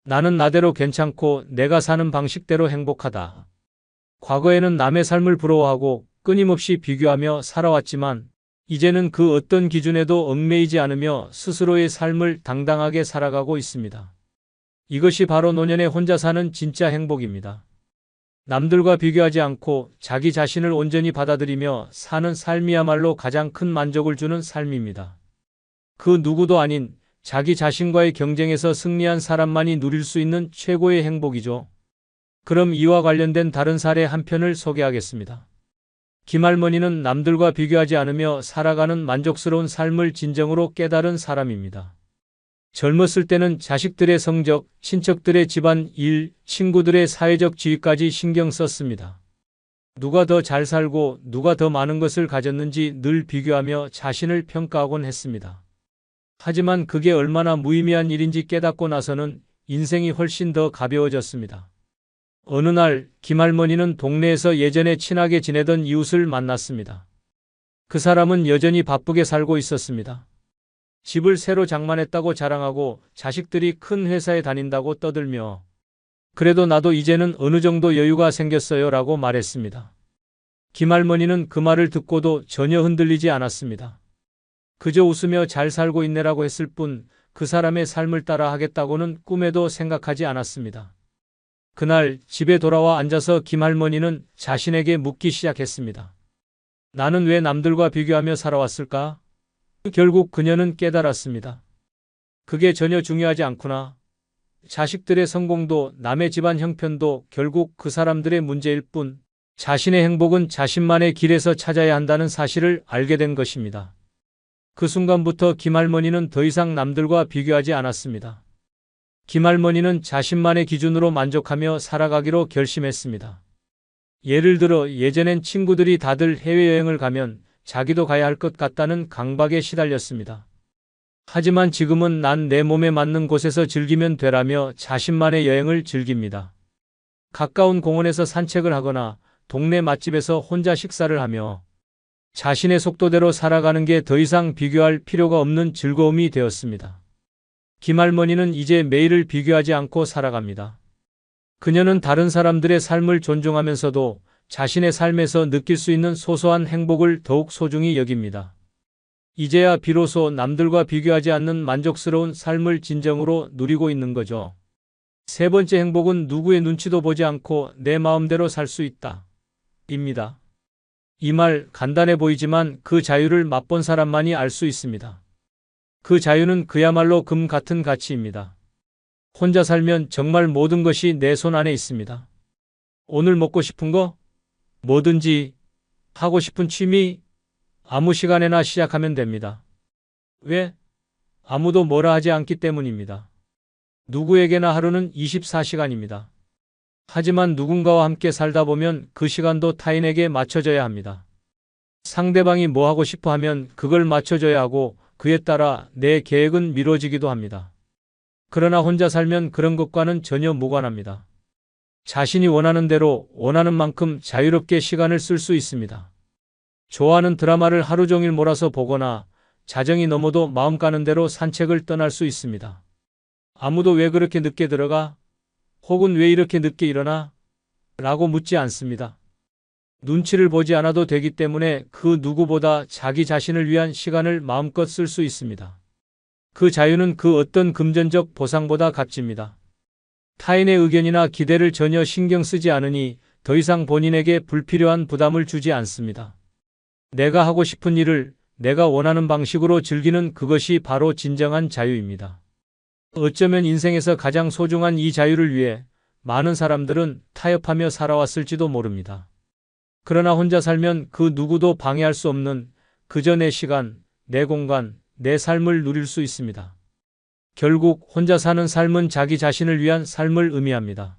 [SPEAKER 3] 나는 나대로 괜찮고 내가 사는 방식대로 행복하다. 과거에는 남의 삶을 부러워하고 끊임없이 비교하며 살아왔지만 이제는 그 어떤 기준에도 얽매이지 않으며 스스로의 삶을 당당하게 살아가고 있습니다. 이것이 바로 노년에 혼자 사는 진짜 행복입니다. 남들과 비교하지 않고 자기 자신을 온전히 받아들이며 사는 삶이야말로 가장 큰 만족을 주는 삶입니다. 그 누구도 아닌 자기 자신과의 경쟁에서 승리한 사람만이 누릴 수 있는 최고의 행복이죠. 그럼 이와 관련된 다른 사례 한 편을 소개하겠습니다. 김할머니는 남들과 비교하지 않으며 살아가는 만족스러운 삶을 진정으로 깨달은 사람입니다. 젊었을 때는 자식들의 성적, 친척들의 집안 일, 친구들의 사회적 지위까지 신경 썼습니다. 누가 더 잘 살고 누가 더 많은 것을 가졌는지 늘 비교하며 자신을 평가하곤 했습니다. 하지만 그게 얼마나 무의미한 일인지 깨닫고 나서는 인생이 훨씬 더 가벼워졌습니다. 어느 날 김할머니는 동네에서 예전에 친하게 지내던 이웃을 만났습니다. 그 사람은 여전히 바쁘게 살고 있었습니다. 집을 새로 장만했다고 자랑하고 자식들이 큰 회사에 다닌다고 떠들며 그래도 나도 이제는 어느 정도 여유가 생겼어요 라고 말했습니다. 김할머니는 그 말을 듣고도 전혀 흔들리지 않았습니다. 그저 웃으며 잘 살고 있네라고 했을 뿐 그 사람의 삶을 따라 하겠다고는 꿈에도 생각하지 않았습니다. 그날 집에 돌아와 앉아서 김할머니는 자신에게 묻기 시작했습니다. 나는 왜 남들과 비교하며 살아왔을까? 결국 그녀는 깨달았습니다. 그게 전혀 중요하지 않구나. 자식들의 성공도 남의 집안 형편도 결국 그 사람들의 문제일 뿐 자신의 행복은 자신만의 길에서 찾아야 한다는 사실을 알게 된 것입니다. 그 순간부터 김할머니는 더 이상 남들과 비교하지 않았습니다. 김할머니는 자신만의 기준으로 만족하며 살아가기로 결심했습니다. 예를 들어 예전엔 친구들이 다들 해외여행을 가면 자기도 가야 할 것 같다는 강박에 시달렸습니다. 하지만 지금은 난 내 몸에 맞는 곳에서 즐기면 되라며 자신만의 여행을 즐깁니다. 가까운 공원에서 산책을 하거나 동네 맛집에서 혼자 식사를 하며 자신의 속도대로 살아가는 게 더 이상 비교할 필요가 없는 즐거움이 되었습니다. 김할머니는 이제 매일을 비교하지 않고 살아갑니다. 그녀는 다른 사람들의 삶을 존중하면서도 자신의 삶에서 느낄 수 있는 소소한 행복을 더욱 소중히 여깁니다. 이제야 비로소 남들과 비교하지 않는 만족스러운 삶을 진정으로 누리고 있는 거죠. 세 번째 행복은 누구의 눈치도 보지 않고 내 마음대로 살 수 있다. 입니다. 이 말 간단해 보이지만 그 자유를 맛본 사람만이 알 수 있습니다. 그 자유는 그야말로 금 같은 가치입니다. 혼자 살면 정말 모든 것이 내 손 안에 있습니다. 오늘 먹고 싶은 거, 뭐든지, 하고 싶은 취미, 아무 시간에나 시작하면 됩니다. 왜? 아무도 뭐라 하지 않기 때문입니다. 누구에게나 하루는 24시간입니다. 하지만 누군가와 함께 살다 보면 그 시간도 타인에게 맞춰져야 합니다. 상대방이 뭐 하고 싶어 하면 그걸 맞춰줘야 하고 그에 따라 내 계획은 미뤄지기도 합니다. 그러나 혼자 살면 그런 것과는 전혀 무관합니다. 자신이 원하는 대로 원하는 만큼 자유롭게 시간을 쓸 수 있습니다. 좋아하는 드라마를 하루 종일 몰아서 보거나 자정이 넘어도 마음 가는 대로 산책을 떠날 수 있습니다. 아무도 왜 그렇게 늦게 들어가? 혹은 왜 이렇게 늦게 일어나? 라고 묻지 않습니다. 눈치를 보지 않아도 되기 때문에 그 누구보다 자기 자신을 위한 시간을 마음껏 쓸 수 있습니다. 그 자유는 그 어떤 금전적 보상보다 값집니다. 타인의 의견이나 기대를 전혀 신경 쓰지 않으니 더 이상 본인에게 불필요한 부담을 주지 않습니다. 내가 하고 싶은 일을 내가 원하는 방식으로 즐기는 그것이 바로 진정한 자유입니다. 어쩌면 인생에서 가장 소중한 이 자유를 위해 많은 사람들은 타협하며 살아왔을지도 모릅니다. 그러나 혼자 살면 그 누구도 방해할 수 없는 그저 내 시간, 내 공간, 내 삶을 누릴 수 있습니다. 결국 혼자 사는 삶은 자기 자신을 위한 삶을 의미합니다.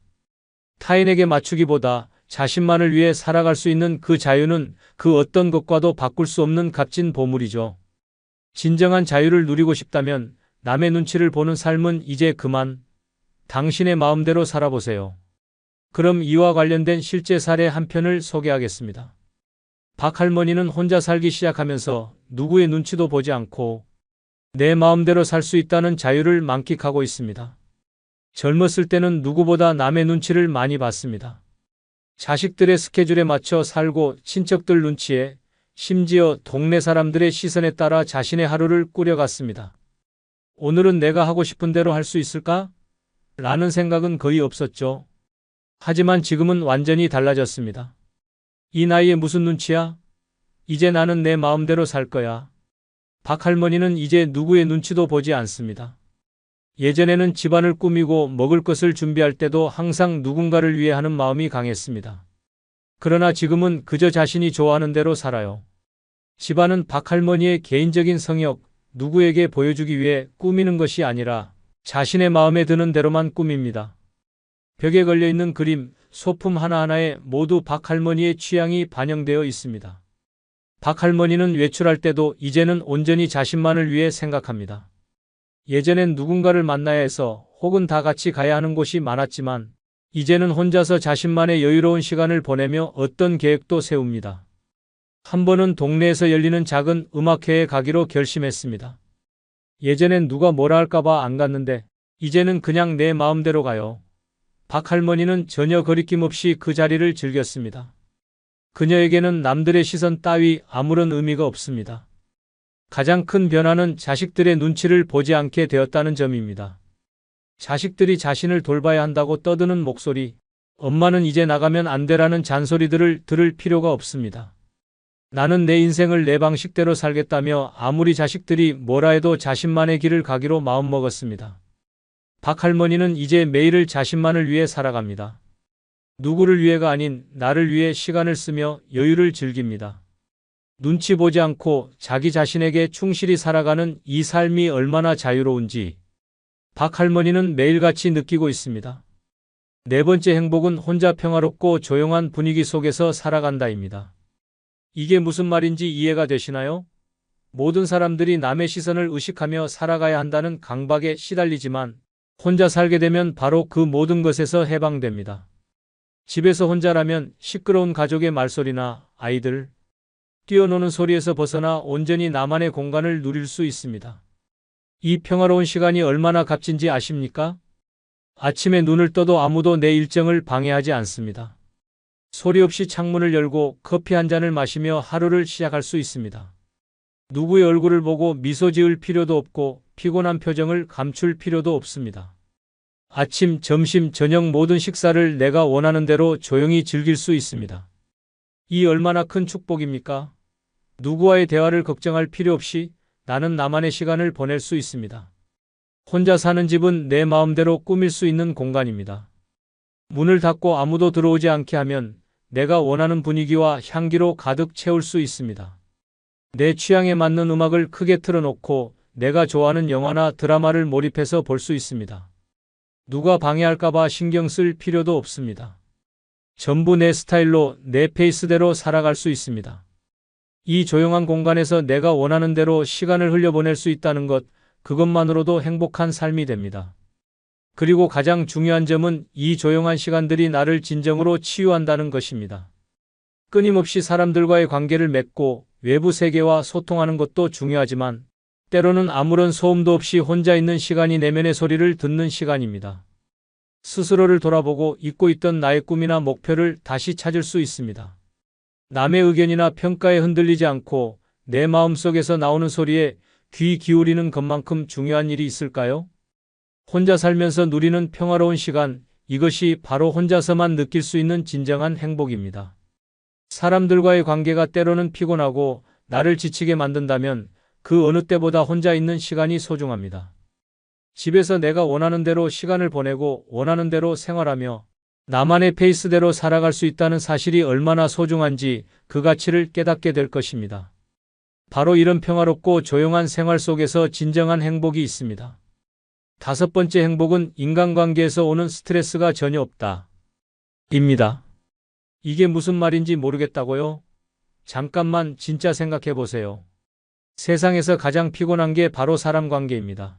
[SPEAKER 3] 타인에게 맞추기보다 자신만을 위해 살아갈 수 있는 그 자유는 그 어떤 것과도 바꿀 수 없는 값진 보물이죠. 진정한 자유를 누리고 싶다면 남의 눈치를 보는 삶은 이제 그만 당신의 마음대로 살아보세요. 그럼 이와 관련된 실제 사례 한 편을 소개하겠습니다. 박 할머니는 혼자 살기 시작하면서 누구의 눈치도 보지 않고 내 마음대로 살 수 있다는 자유를 만끽하고 있습니다. 젊었을 때는 누구보다 남의 눈치를 많이 봤습니다. 자식들의 스케줄에 맞춰 살고 친척들 눈치에 심지어 동네 사람들의 시선에 따라 자신의 하루를 꾸려갔습니다. 오늘은 내가 하고 싶은 대로 할 수 있을까? 라는 생각은 거의 없었죠. 하지만 지금은 완전히 달라졌습니다. 이 나이에 무슨 눈치야? 이제 나는 내 마음대로 살 거야. 박 할머니는 이제 누구의 눈치도 보지 않습니다. 예전에는 집안을 꾸미고 먹을 것을 준비할 때도 항상 누군가를 위해 하는 마음이 강했습니다. 그러나 지금은 그저 자신이 좋아하는 대로 살아요. 집안은 박 할머니의 개인적인 성역, 누구에게 보여주기 위해 꾸미는 것이 아니라 자신의 마음에 드는 대로만 꾸밉니다. 벽에 걸려있는 그림, 소품 하나하나에 모두 박 할머니의 취향이 반영되어 있습니다. 박 할머니는 외출할 때도 이제는 온전히 자신만을 위해 생각합니다. 예전엔 누군가를 만나야 해서 혹은 다 같이 가야 하는 곳이 많았지만 이제는 혼자서 자신만의 여유로운 시간을 보내며 어떤 계획도 세웁니다. 한 번은 동네에서 열리는 작은 음악회에 가기로 결심했습니다. 예전엔 누가 뭐라 할까봐 안 갔는데 이제는 그냥 내 마음대로 가요. 박 할머니는 전혀 거리낌 없이 그 자리를 즐겼습니다. 그녀에게는 남들의 시선 따위 아무런 의미가 없습니다. 가장 큰 변화는 자식들의 눈치를 보지 않게 되었다는 점입니다. 자식들이 자신을 돌봐야 한다고 떠드는 목소리, 엄마는 이제 나가면 안 되라는 잔소리들을 들을 필요가 없습니다. 나는 내 인생을 내 방식대로 살겠다며 아무리 자식들이 뭐라 해도 자신만의 길을 가기로 마음먹었습니다. 박 할머니는 이제 매일을 자신만을 위해 살아갑니다. 누구를 위해가 아닌 나를 위해 시간을 쓰며 여유를 즐깁니다. 눈치 보지 않고 자기 자신에게 충실히 살아가는 이 삶이 얼마나 자유로운지 박 할머니는 매일같이 느끼고 있습니다. 네 번째 행복은 혼자 평화롭고 조용한 분위기 속에서 살아간다입니다. 이게 무슨 말인지 이해가 되시나요? 모든 사람들이 남의 시선을 의식하며 살아가야 한다는 강박에 시달리지만 혼자 살게 되면 바로 그 모든 것에서 해방됩니다. 집에서 혼자라면 시끄러운 가족의 말소리나 아이들, 뛰어노는 소리에서 벗어나 온전히 나만의 공간을 누릴 수 있습니다. 이 평화로운 시간이 얼마나 값진지 아십니까? 아침에 눈을 떠도 아무도 내 일정을 방해하지 않습니다. 소리 없이 창문을 열고 커피 한 잔을 마시며 하루를 시작할 수 있습니다. 누구의 얼굴을 보고 미소 지을 필요도 없고 피곤한 표정을 감출 필요도 없습니다. 아침, 점심, 저녁 모든 식사를 내가 원하는 대로 조용히 즐길 수 있습니다. 이 얼마나 큰 축복입니까? 누구와의 대화를 걱정할 필요 없이 나는 나만의 시간을 보낼 수 있습니다. 혼자 사는 집은 내 마음대로 꾸밀 수 있는 공간입니다. 문을 닫고 아무도 들어오지 않게 하면 내가 원하는 분위기와 향기로 가득 채울 수 있습니다. 내 취향에 맞는 음악을 크게 틀어놓고 내가 좋아하는 영화나 드라마를 몰입해서 볼 수 있습니다. 누가 방해할까봐 신경 쓸 필요도 없습니다. 전부 내 스타일로 내 페이스대로 살아갈 수 있습니다. 이 조용한 공간에서 내가 원하는 대로 시간을 흘려보낼 수 있다는 것, 그것만으로도 행복한 삶이 됩니다. 그리고 가장 중요한 점은 이 조용한 시간들이 나를 진정으로 치유한다는 것입니다. 끊임없이 사람들과의 관계를 맺고 외부 세계와 소통하는 것도 중요하지만 때로는 아무런 소음도 없이 혼자 있는 시간이 내면의 소리를 듣는 시간입니다. 스스로를 돌아보고 잊고 있던 나의 꿈이나 목표를 다시 찾을 수 있습니다. 남의 의견이나 평가에 흔들리지 않고 내 마음속에서 나오는 소리에 귀 기울이는 것만큼 중요한 일이 있을까요? 혼자 살면서 누리는 평화로운 시간, 이것이 바로 혼자서만 느낄 수 있는 진정한 행복입니다. 사람들과의 관계가 때로는 피곤하고 나를 지치게 만든다면 그 어느 때보다 혼자 있는 시간이 소중합니다. 집에서 내가 원하는 대로 시간을 보내고 원하는 대로 생활하며 나만의 페이스대로 살아갈 수 있다는 사실이 얼마나 소중한지 그 가치를 깨닫게 될 것입니다. 바로 이런 평화롭고 조용한 생활 속에서 진정한 행복이 있습니다. 5번째 행복은 인간관계에서 오는 스트레스가 전혀 없다. 입니다. 이게 무슨 말인지 모르겠다고요? 잠깐만 진짜 생각해 보세요. 세상에서 가장 피곤한 게 바로 사람 관계입니다.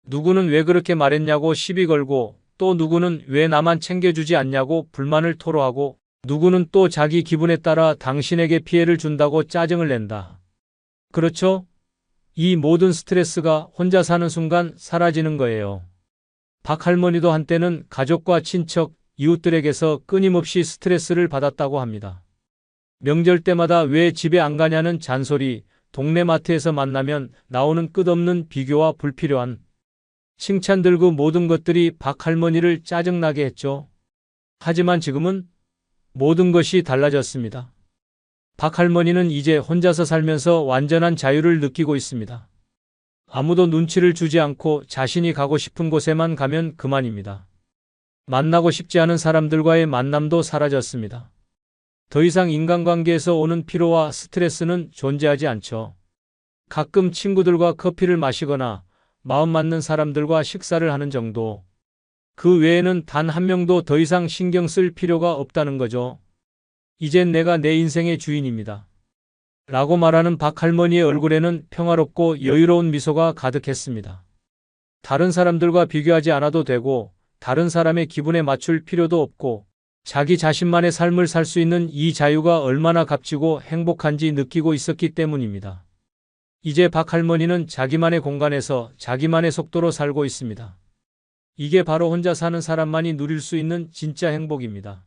[SPEAKER 3] 누구는 왜 그렇게 말했냐고 시비 걸고, 또 누구는 왜 나만 챙겨주지 않냐고 불만을 토로하고, 누구는 또 자기 기분에 따라 당신에게 피해를 준다고 짜증을 낸다. 그렇죠? 이 모든 스트레스가 혼자 사는 순간 사라지는 거예요. 박 할머니도 한때는 가족과 친척, 이웃들에게서 끊임없이 스트레스를 받았다고 합니다. 명절 때마다 왜 집에 안 가냐는 잔소리, 동네 마트에서 만나면 나오는 끝없는 비교와 불필요한 칭찬들, 그 모든 것들이 박 할머니를 짜증나게 했죠. 하지만 지금은 모든 것이 달라졌습니다. 박 할머니는 이제 혼자서 살면서 완전한 자유를 느끼고 있습니다. 아무도 눈치를 주지 않고 자신이 가고 싶은 곳에만 가면 그만입니다. 만나고 싶지 않은 사람들과의 만남도 사라졌습니다. 더 이상 인간관계에서 오는 피로와 스트레스는 존재하지 않죠. 가끔 친구들과 커피를 마시거나 마음 맞는 사람들과 식사를 하는 정도. 그 외에는 단 한 명도 더 이상 신경 쓸 필요가 없다는 거죠. 이젠 내가 내 인생의 주인입니다. 라고 말하는 박 할머니의 얼굴에는 평화롭고 여유로운 미소가 가득했습니다. 다른 사람들과 비교하지 않아도 되고, 다른 사람의 기분에 맞출 필요도 없고, 자기 자신만의 삶을 살 수 있는 이 자유가 얼마나 값지고 행복한지 느끼고 있었기 때문입니다. 이제 박 할머니는 자기만의 공간에서 자기만의 속도로 살고 있습니다. 이게 바로 혼자 사는 사람만이 누릴 수 있는 진짜 행복입니다.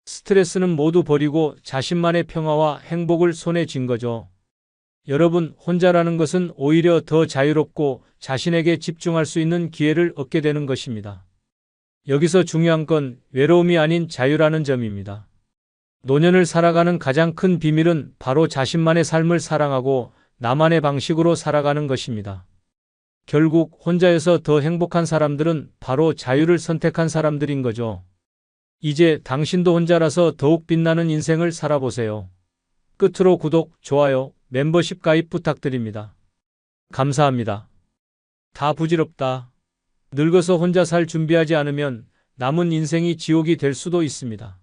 [SPEAKER 3] 스트레스는 모두 버리고 자신만의 평화와 행복을 손에 쥔 거죠. 여러분, 혼자라는 것은 오히려 더 자유롭고 자신에게 집중할 수 있는 기회를 얻게 되는 것입니다. 여기서 중요한 건 외로움이 아닌 자유라는 점입니다. 노년을 살아가는 가장 큰 비밀은 바로 자신만의 삶을 사랑하고 나만의 방식으로 살아가는 것입니다. 결국 혼자여서 더 행복한 사람들은 바로 자유를 선택한 사람들인 거죠. 이제 당신도 혼자라서 더욱 빛나는 인생을 살아보세요. 끝으로 구독, 좋아요, 멤버십 가입 부탁드립니다. 감사합니다. 다 부질없다. 늙어서 혼자 살 준비하지 않으면 남은 인생이 지옥이 될 수도 있습니다.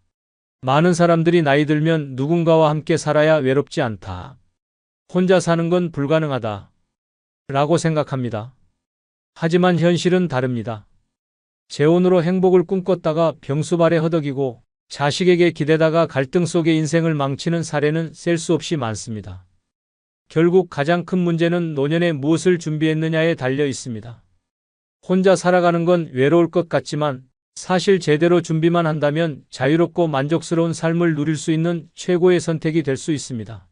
[SPEAKER 3] 많은 사람들이 나이 들면 누군가와 함께 살아야 외롭지 않다. 혼자 사는 건 불가능하다. 라고 생각합니다. 하지만 현실은 다릅니다. 재혼으로 행복을 꿈꿨다가 병수발에 허덕이고 자식에게 기대다가 갈등 속에 인생을 망치는 사례는 셀 수 없이 많습니다. 결국 가장 큰 문제는 노년에 무엇을 준비했느냐에 달려 있습니다. 혼자 살아가는 건 외로울 것 같지만 사실 제대로 준비만 한다면 자유롭고 만족스러운 삶을 누릴 수 있는 최고의 선택이 될 수 있습니다.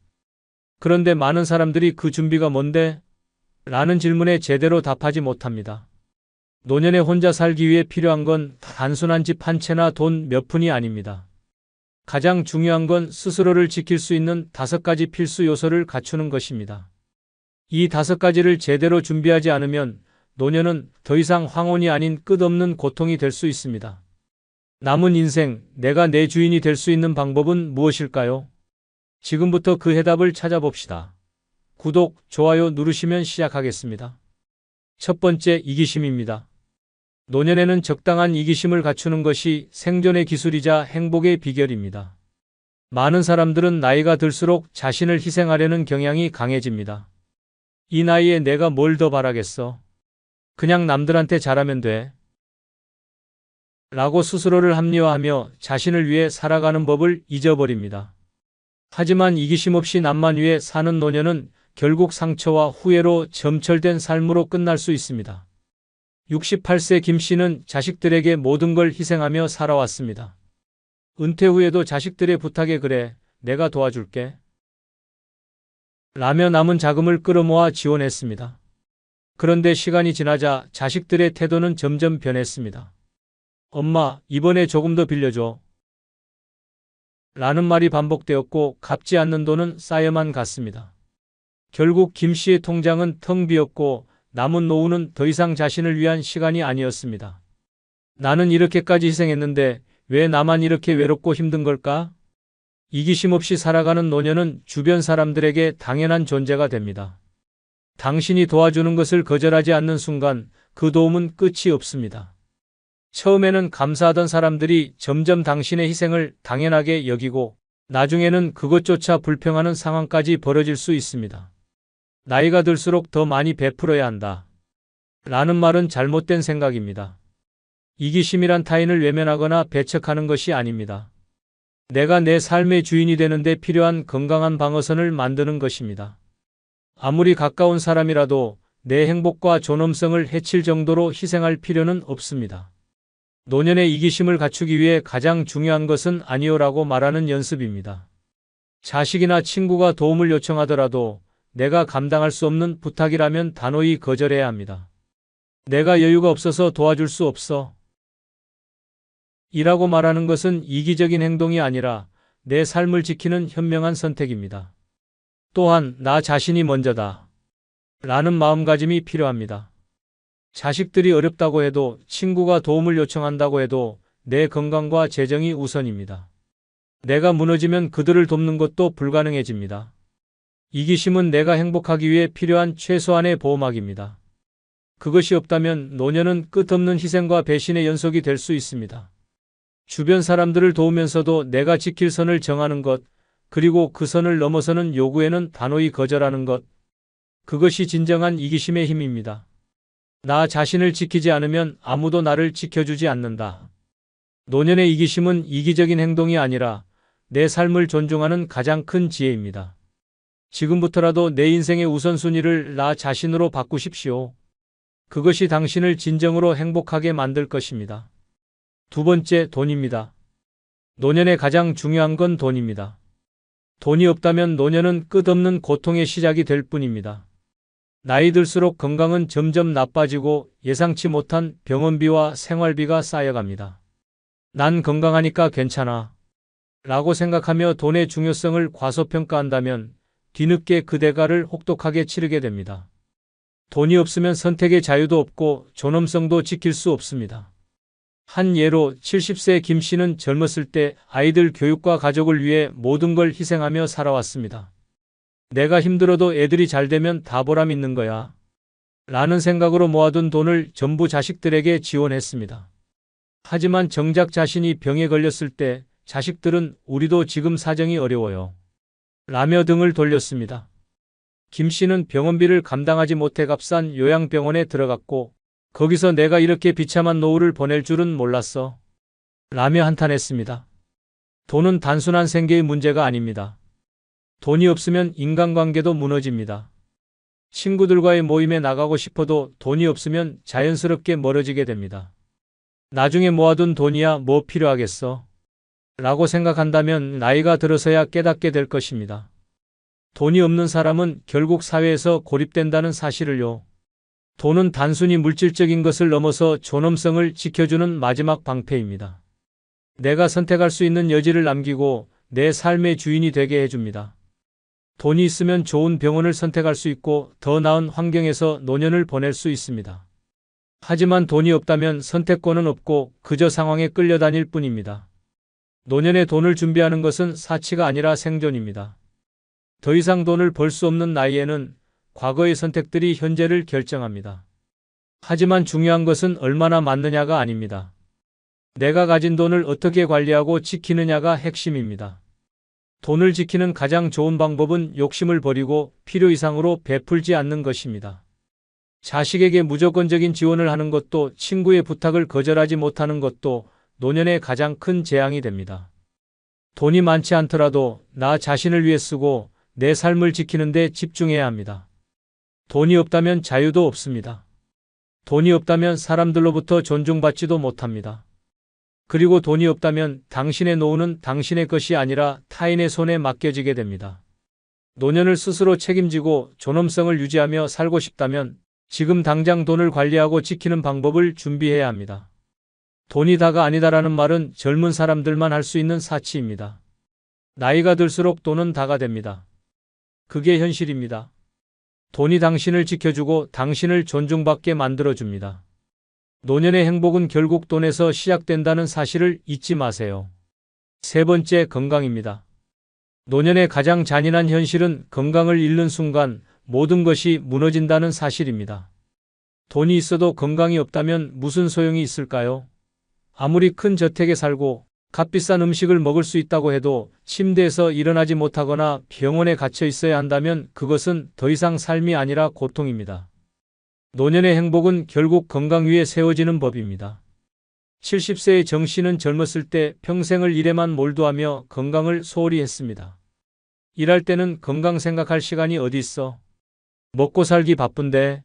[SPEAKER 3] 그런데 많은 사람들이 그 준비가 뭔데? 라는 질문에 제대로 답하지 못합니다. 노년에 혼자 살기 위해 필요한 건 단순한 집 한 채나 돈 몇 푼이 아닙니다. 가장 중요한 건 스스로를 지킬 수 있는 5가지 필수 요소를 갖추는 것입니다. 이 5가지를 제대로 준비하지 않으면 노년은 더 이상 황혼이 아닌 끝없는 고통이 될 수 있습니다. 남은 인생, 내가 내 주인이 될 수 있는 방법은 무엇일까요? 지금부터 그 해답을 찾아봅시다. 구독, 좋아요 누르시면 시작하겠습니다. 첫 번째, 이기심입니다. 노년에는 적당한 이기심을 갖추는 것이 생존의 기술이자 행복의 비결입니다. 많은 사람들은 나이가 들수록 자신을 희생하려는 경향이 강해집니다. 이 나이에 내가 뭘 더 바라겠어? 그냥 남들한테 잘하면 돼. 라고 스스로를 합리화하며 자신을 위해 살아가는 법을 잊어버립니다. 하지만 이기심 없이 남만 위해 사는 노년은 결국 상처와 후회로 점철된 삶으로 끝날 수 있습니다. 68세 김 씨는 자식들에게 모든 걸 희생하며 살아왔습니다. 은퇴 후에도 자식들의 부탁에 그래, 내가 도와줄게. 라며 남은 자금을 끌어모아 지원했습니다. 그런데 시간이 지나자 자식들의 태도는 점점 변했습니다. 엄마, 이번에 조금 더 빌려줘. 라는 말이 반복되었고 갚지 않는 돈은 쌓여만 갔습니다. 결국 김 씨의 통장은 텅 비었고 남은 노후는 더 이상 자신을 위한 시간이 아니었습니다. 나는 이렇게까지 희생했는데 왜 나만 이렇게 외롭고 힘든 걸까? 이기심 없이 살아가는 노년은 주변 사람들에게 당연한 존재가 됩니다. 당신이 도와주는 것을 거절하지 않는 순간 그 도움은 끝이 없습니다. 처음에는 감사하던 사람들이 점점 당신의 희생을 당연하게 여기고 나중에는 그것조차 불평하는 상황까지 벌어질 수 있습니다. 나이가 들수록 더 많이 베풀어야 한다. 라는 말은 잘못된 생각입니다. 이기심이란 타인을 외면하거나 배척하는 것이 아닙니다. 내가 내 삶의 주인이 되는데 필요한 건강한 방어선을 만드는 것입니다. 아무리 가까운 사람이라도 내 행복과 존엄성을 해칠 정도로 희생할 필요는 없습니다. 노년의 이기심을 갖추기 위해 가장 중요한 것은 아니요라고 말하는 연습입니다. 자식이나 친구가 도움을 요청하더라도 내가 감당할 수 없는 부탁이라면 단호히 거절해야 합니다. 내가 여유가 없어서 도와줄 수 없어. 이라고 말하는 것은 이기적인 행동이 아니라 내 삶을 지키는 현명한 선택입니다. 또한 나 자신이 먼저다. 라는 마음가짐이 필요합니다. 자식들이 어렵다고 해도 친구가 도움을 요청한다고 해도 내 건강과 재정이 우선입니다. 내가 무너지면 그들을 돕는 것도 불가능해집니다. 이기심은 내가 행복하기 위해 필요한 최소한의 보호막입니다. 그것이 없다면 노년은 끝없는 희생과 배신의 연속이 될 수 있습니다. 주변 사람들을 도우면서도 내가 지킬 선을 정하는 것, 그리고 그 선을 넘어서는 요구에는 단호히 거절하는 것, 그것이 진정한 이기심의 힘입니다. 나 자신을 지키지 않으면 아무도 나를 지켜주지 않는다. 노년의 이기심은 이기적인 행동이 아니라 내 삶을 존중하는 가장 큰 지혜입니다. 지금부터라도 내 인생의 우선순위를 나 자신으로 바꾸십시오. 그것이 당신을 진정으로 행복하게 만들 것입니다. 두 번째, 돈입니다. 노년에 가장 중요한 건 돈입니다. 돈이 없다면 노년은 끝없는 고통의 시작이 될 뿐입니다. 나이 들수록 건강은 점점 나빠지고 예상치 못한 병원비와 생활비가 쌓여갑니다. 난 건강하니까 괜찮아. 라고 생각하며 돈의 중요성을 과소평가한다면 뒤늦게 그 대가를 혹독하게 치르게 됩니다. 돈이 없으면 선택의 자유도 없고 존엄성도 지킬 수 없습니다. 한 예로 70세 김 씨는 젊었을 때 아이들 교육과 가족을 위해 모든 걸 희생하며 살아왔습니다. 내가 힘들어도 애들이 잘 되면 다 보람 있는 거야. 라는 생각으로 모아둔 돈을 전부 자식들에게 지원했습니다. 하지만 정작 자신이 병에 걸렸을 때 자식들은 우리도 지금 사정이 어려워요. 라며 등을 돌렸습니다. 김 씨는 병원비를 감당하지 못해 값싼 요양병원에 들어갔고 거기서 내가 이렇게 비참한 노후를 보낼 줄은 몰랐어. 라며 한탄했습니다. 돈은 단순한 생계의 문제가 아닙니다. 돈이 없으면 인간관계도 무너집니다. 친구들과의 모임에 나가고 싶어도 돈이 없으면 자연스럽게 멀어지게 됩니다. 나중에 모아둔 돈이야 뭐 필요하겠어? 라고 생각한다면 나이가 들어서야 깨닫게 될 것입니다. 돈이 없는 사람은 결국 사회에서 고립된다는 사실을요. 돈은 단순히 물질적인 것을 넘어서 존엄성을 지켜주는 마지막 방패입니다. 내가 선택할 수 있는 여지를 남기고 내 삶의 주인이 되게 해줍니다. 돈이 있으면 좋은 병원을 선택할 수 있고 더 나은 환경에서 노년을 보낼 수 있습니다. 하지만 돈이 없다면 선택권은 없고 그저 상황에 끌려다닐 뿐입니다. 노년에 돈을 준비하는 것은 사치가 아니라 생존입니다. 더 이상 돈을 벌 수 없는 나이에는 과거의 선택들이 현재를 결정합니다. 하지만 중요한 것은 얼마나 많느냐가 아닙니다. 내가 가진 돈을 어떻게 관리하고 지키느냐가 핵심입니다. 돈을 지키는 가장 좋은 방법은 욕심을 버리고 필요 이상으로 베풀지 않는 것입니다. 자식에게 무조건적인 지원을 하는 것도 친구의 부탁을 거절하지 못하는 것도 노년의 가장 큰 재앙이 됩니다. 돈이 많지 않더라도 나 자신을 위해 쓰고 내 삶을 지키는 데 집중해야 합니다. 돈이 없다면 자유도 없습니다. 돈이 없다면 사람들로부터 존중받지도 못합니다. 그리고 돈이 없다면 당신의 노후는 당신의 것이 아니라 타인의 손에 맡겨지게 됩니다. 노년을 스스로 책임지고 존엄성을 유지하며 살고 싶다면 지금 당장 돈을 관리하고 지키는 방법을 준비해야 합니다. 돈이 다가 아니다라는 말은 젊은 사람들만 할 수 있는 사치입니다. 나이가 들수록 돈은 다가 됩니다. 그게 현실입니다. 돈이 당신을 지켜주고 당신을 존중받게 만들어줍니다. 노년의 행복은 결국 돈에서 시작된다는 사실을 잊지 마세요. 세 번째, 건강입니다. 노년의 가장 잔인한 현실은 건강을 잃는 순간 모든 것이 무너진다는 사실입니다. 돈이 있어도 건강이 없다면 무슨 소용이 있을까요? 아무리 큰 저택에 살고 값비싼 음식을 먹을 수 있다고 해도 침대에서 일어나지 못하거나 병원에 갇혀 있어야 한다면 그것은 더 이상 삶이 아니라 고통입니다. 노년의 행복은 결국 건강 위에 세워지는 법입니다. 70세의 정 씨는 젊었을 때 평생을 일에만 몰두하며 건강을 소홀히 했습니다. 일할 때는 건강 생각할 시간이 어디 있어? 먹고 살기 바쁜데?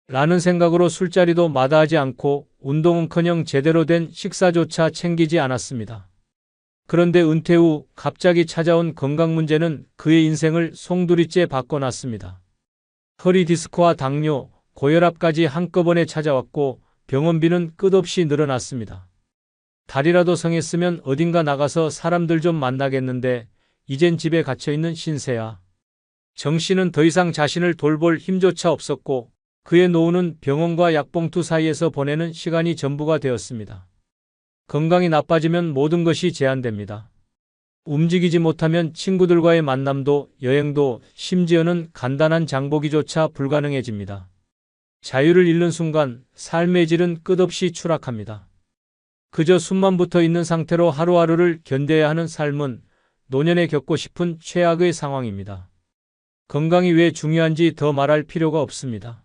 [SPEAKER 3] 라는 생각으로 술자리도 마다하지 않고 운동은커녕 제대로 된 식사조차 챙기지 않았습니다. 그런데 은퇴 후 갑자기 찾아온 건강 문제는 그의 인생을 송두리째 바꿔놨습니다. 허리 디스크와 당뇨, 고혈압까지 한꺼번에 찾아왔고 병원비는 끝없이 늘어났습니다. 달이라도 성했으면 어딘가 나가서 사람들 좀 만나겠는데 이젠 집에 갇혀있는 신세야. 정 씨는 더 이상 자신을 돌볼 힘조차 없었고 그의 노후는 병원과 약봉투 사이에서 보내는 시간이 전부가 되었습니다. 건강이 나빠지면 모든 것이 제한됩니다. 움직이지 못하면 친구들과의 만남도 여행도 심지어는 간단한 장보기조차 불가능해집니다. 자유를 잃는 순간 삶의 질은 끝없이 추락합니다. 그저 숨만 붙어 있는 상태로 하루하루를 견뎌야 하는 삶은 노년에 겪고 싶은 최악의 상황입니다. 건강이 왜 중요한지 더 말할 필요가 없습니다.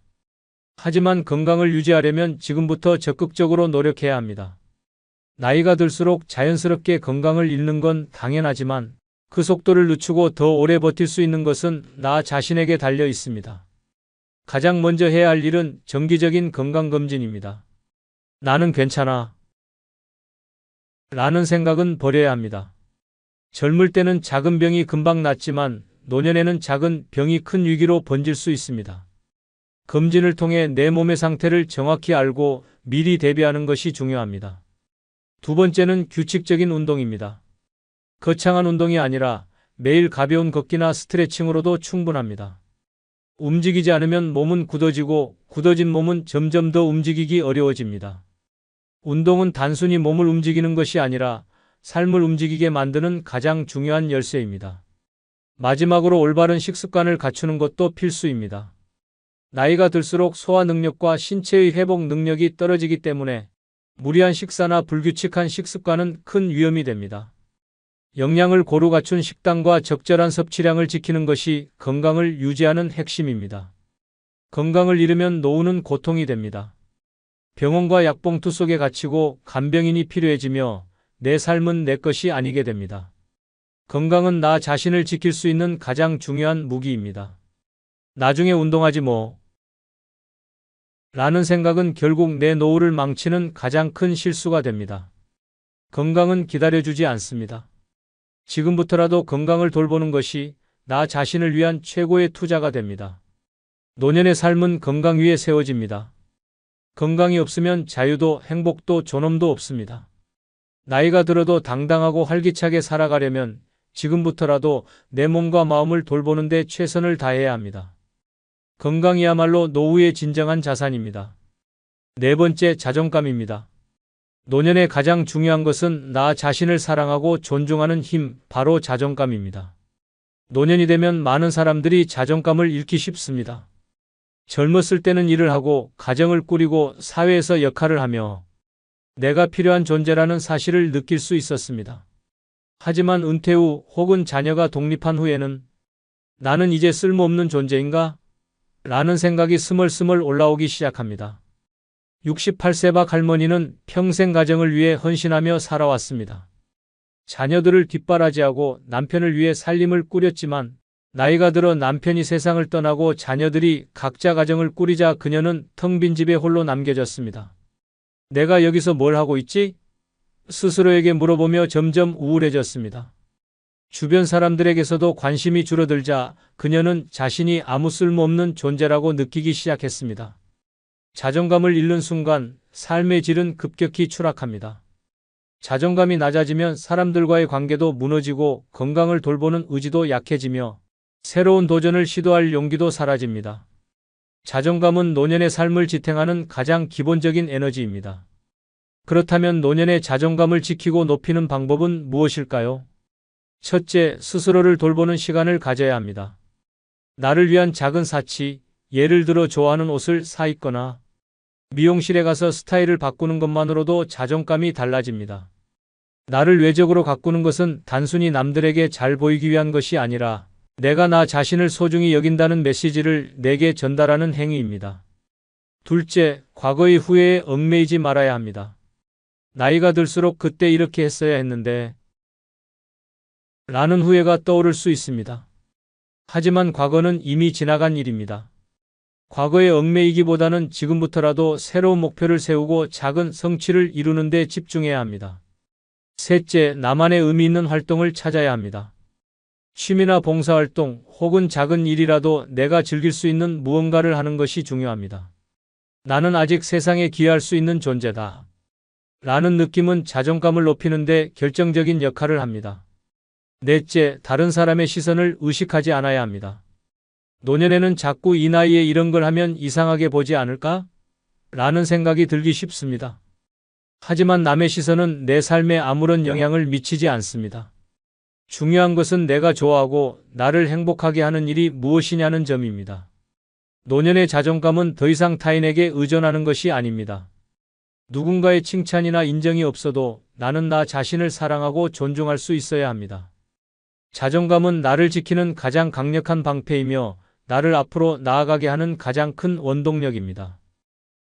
[SPEAKER 3] 하지만 건강을 유지하려면 지금부터 적극적으로 노력해야 합니다. 나이가 들수록 자연스럽게 건강을 잃는 건 당연하지만 그 속도를 늦추고 더 오래 버틸 수 있는 것은 나 자신에게 달려 있습니다. 가장 먼저 해야 할 일은 정기적인 건강검진입니다. 나는 괜찮아. 라는 생각은 버려야 합니다. 젊을 때는 작은 병이 금방 낫지만 노년에는 작은 병이 큰 위기로 번질 수 있습니다. 검진을 통해 내 몸의 상태를 정확히 알고 미리 대비하는 것이 중요합니다. 두 번째는 규칙적인 운동입니다. 거창한 운동이 아니라 매일 가벼운 걷기나 스트레칭으로도 충분합니다. 움직이지 않으면 몸은 굳어지고 굳어진 몸은 점점 더 움직이기 어려워집니다. 운동은 단순히 몸을 움직이는 것이 아니라 삶을 움직이게 만드는 가장 중요한 열쇠입니다. 마지막으로 올바른 식습관을 갖추는 것도 필수입니다. 나이가 들수록 소화 능력과 신체의 회복 능력이 떨어지기 때문에 무리한 식사나 불규칙한 식습관은 큰 위험이 됩니다. 영양을 고루 갖춘 식단과 적절한 섭취량을 지키는 것이 건강을 유지하는 핵심입니다. 건강을 잃으면 노후는 고통이 됩니다. 병원과 약봉투 속에 갇히고 간병인이 필요해지며 내 삶은 내 것이 아니게 됩니다. 건강은 나 자신을 지킬 수 있는 가장 중요한 무기입니다. 나중에 운동하지 뭐. 라는 생각은 결국 내 노후를 망치는 가장 큰 실수가 됩니다. 건강은 기다려주지 않습니다. 지금부터라도 건강을 돌보는 것이 나 자신을 위한 최고의 투자가 됩니다. 노년의 삶은 건강 위에 세워집니다. 건강이 없으면 자유도 행복도 존엄도 없습니다. 나이가 들어도 당당하고 활기차게 살아가려면 지금부터라도 내 몸과 마음을 돌보는 데 최선을 다해야 합니다. 건강이야말로 노후의 진정한 자산입니다. 네 번째, 자존감입니다. 노년에 가장 중요한 것은 나 자신을 사랑하고 존중하는 힘, 바로 자존감입니다. 노년이 되면 많은 사람들이 자존감을 잃기 쉽습니다. 젊었을 때는 일을 하고 가정을 꾸리고 사회에서 역할을 하며 내가 필요한 존재라는 사실을 느낄 수 있었습니다. 하지만 은퇴 후 혹은 자녀가 독립한 후에는 나는 이제 쓸모없는 존재인가? 라는 생각이 스멀스멀 올라오기 시작합니다. 68세 박 할머니는 평생 가정을 위해 헌신하며 살아왔습니다. 자녀들을 뒷바라지하고 남편을 위해 살림을 꾸렸지만 나이가 들어 남편이 세상을 떠나고 자녀들이 각자 가정을 꾸리자 그녀는 텅 빈 집에 홀로 남겨졌습니다. 내가 여기서 뭘 하고 있지? 스스로에게 물어보며 점점 우울해졌습니다. 주변 사람들에게서도 관심이 줄어들자 그녀는 자신이 아무 쓸모없는 존재라고 느끼기 시작했습니다. 자존감을 잃는 순간 삶의 질은 급격히 추락합니다. 자존감이 낮아지면 사람들과의 관계도 무너지고 건강을 돌보는 의지도 약해지며 새로운 도전을 시도할 용기도 사라집니다. 자존감은 노년의 삶을 지탱하는 가장 기본적인 에너지입니다. 그렇다면 노년의 자존감을 지키고 높이는 방법은 무엇일까요? 첫째, 스스로를 돌보는 시간을 가져야 합니다. 나를 위한 작은 사치, 예를 들어 좋아하는 옷을 사 입거나 미용실에 가서 스타일을 바꾸는 것만으로도 자존감이 달라집니다. 나를 외적으로 가꾸는 것은 단순히 남들에게 잘 보이기 위한 것이 아니라 내가 나 자신을 소중히 여긴다는 메시지를 내게 전달하는 행위입니다. 둘째, 과거의 후회에 얽매이지 말아야 합니다. 나이가 들수록 그때 이렇게 했어야 했는데 라는 후회가 떠오를 수 있습니다. 하지만 과거는 이미 지나간 일입니다. 과거에 얽매이기보다는 지금부터라도 새로운 목표를 세우고 작은 성취를 이루는 데 집중해야 합니다. 셋째, 나만의 의미 있는 활동을 찾아야 합니다. 취미나 봉사활동 혹은 작은 일이라도 내가 즐길 수 있는 무언가를 하는 것이 중요합니다. 나는 아직 세상에 기여할 수 있는 존재다. 라는 느낌은 자존감을 높이는 데 결정적인 역할을 합니다. 넷째, 다른 사람의 시선을 의식하지 않아야 합니다. 노년에는 자꾸 이 나이에 이런 걸 하면 이상하게 보지 않을까? 라는 생각이 들기 쉽습니다. 하지만 남의 시선은 내 삶에 아무런 영향을 미치지 않습니다. 중요한 것은 내가 좋아하고 나를 행복하게 하는 일이 무엇이냐는 점입니다. 노년의 자존감은 더 이상 타인에게 의존하는 것이 아닙니다. 누군가의 칭찬이나 인정이 없어도 나는 나 자신을 사랑하고 존중할 수 있어야 합니다. 자존감은 나를 지키는 가장 강력한 방패이며 나를 앞으로 나아가게 하는 가장 큰 원동력입니다.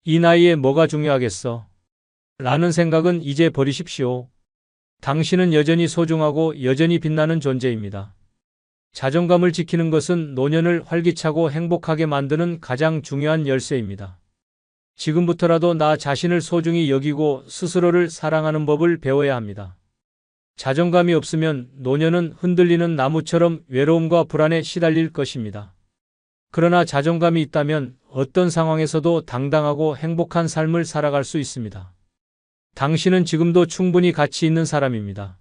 [SPEAKER 3] 이 나이에 뭐가 중요하겠어? 라는 생각은 이제 버리십시오. 당신은 여전히 소중하고 여전히 빛나는 존재입니다. 자존감을 지키는 것은 노년을 활기차고 행복하게 만드는 가장 중요한 열쇠입니다. 지금부터라도 나 자신을 소중히 여기고 스스로를 사랑하는 법을 배워야 합니다. 자존감이 없으면 노년은 흔들리는 나무처럼 외로움과 불안에 시달릴 것입니다. 그러나 자존감이 있다면 어떤 상황에서도 당당하고 행복한 삶을 살아갈 수 있습니다. 당신은 지금도 충분히 가치 있는 사람입니다.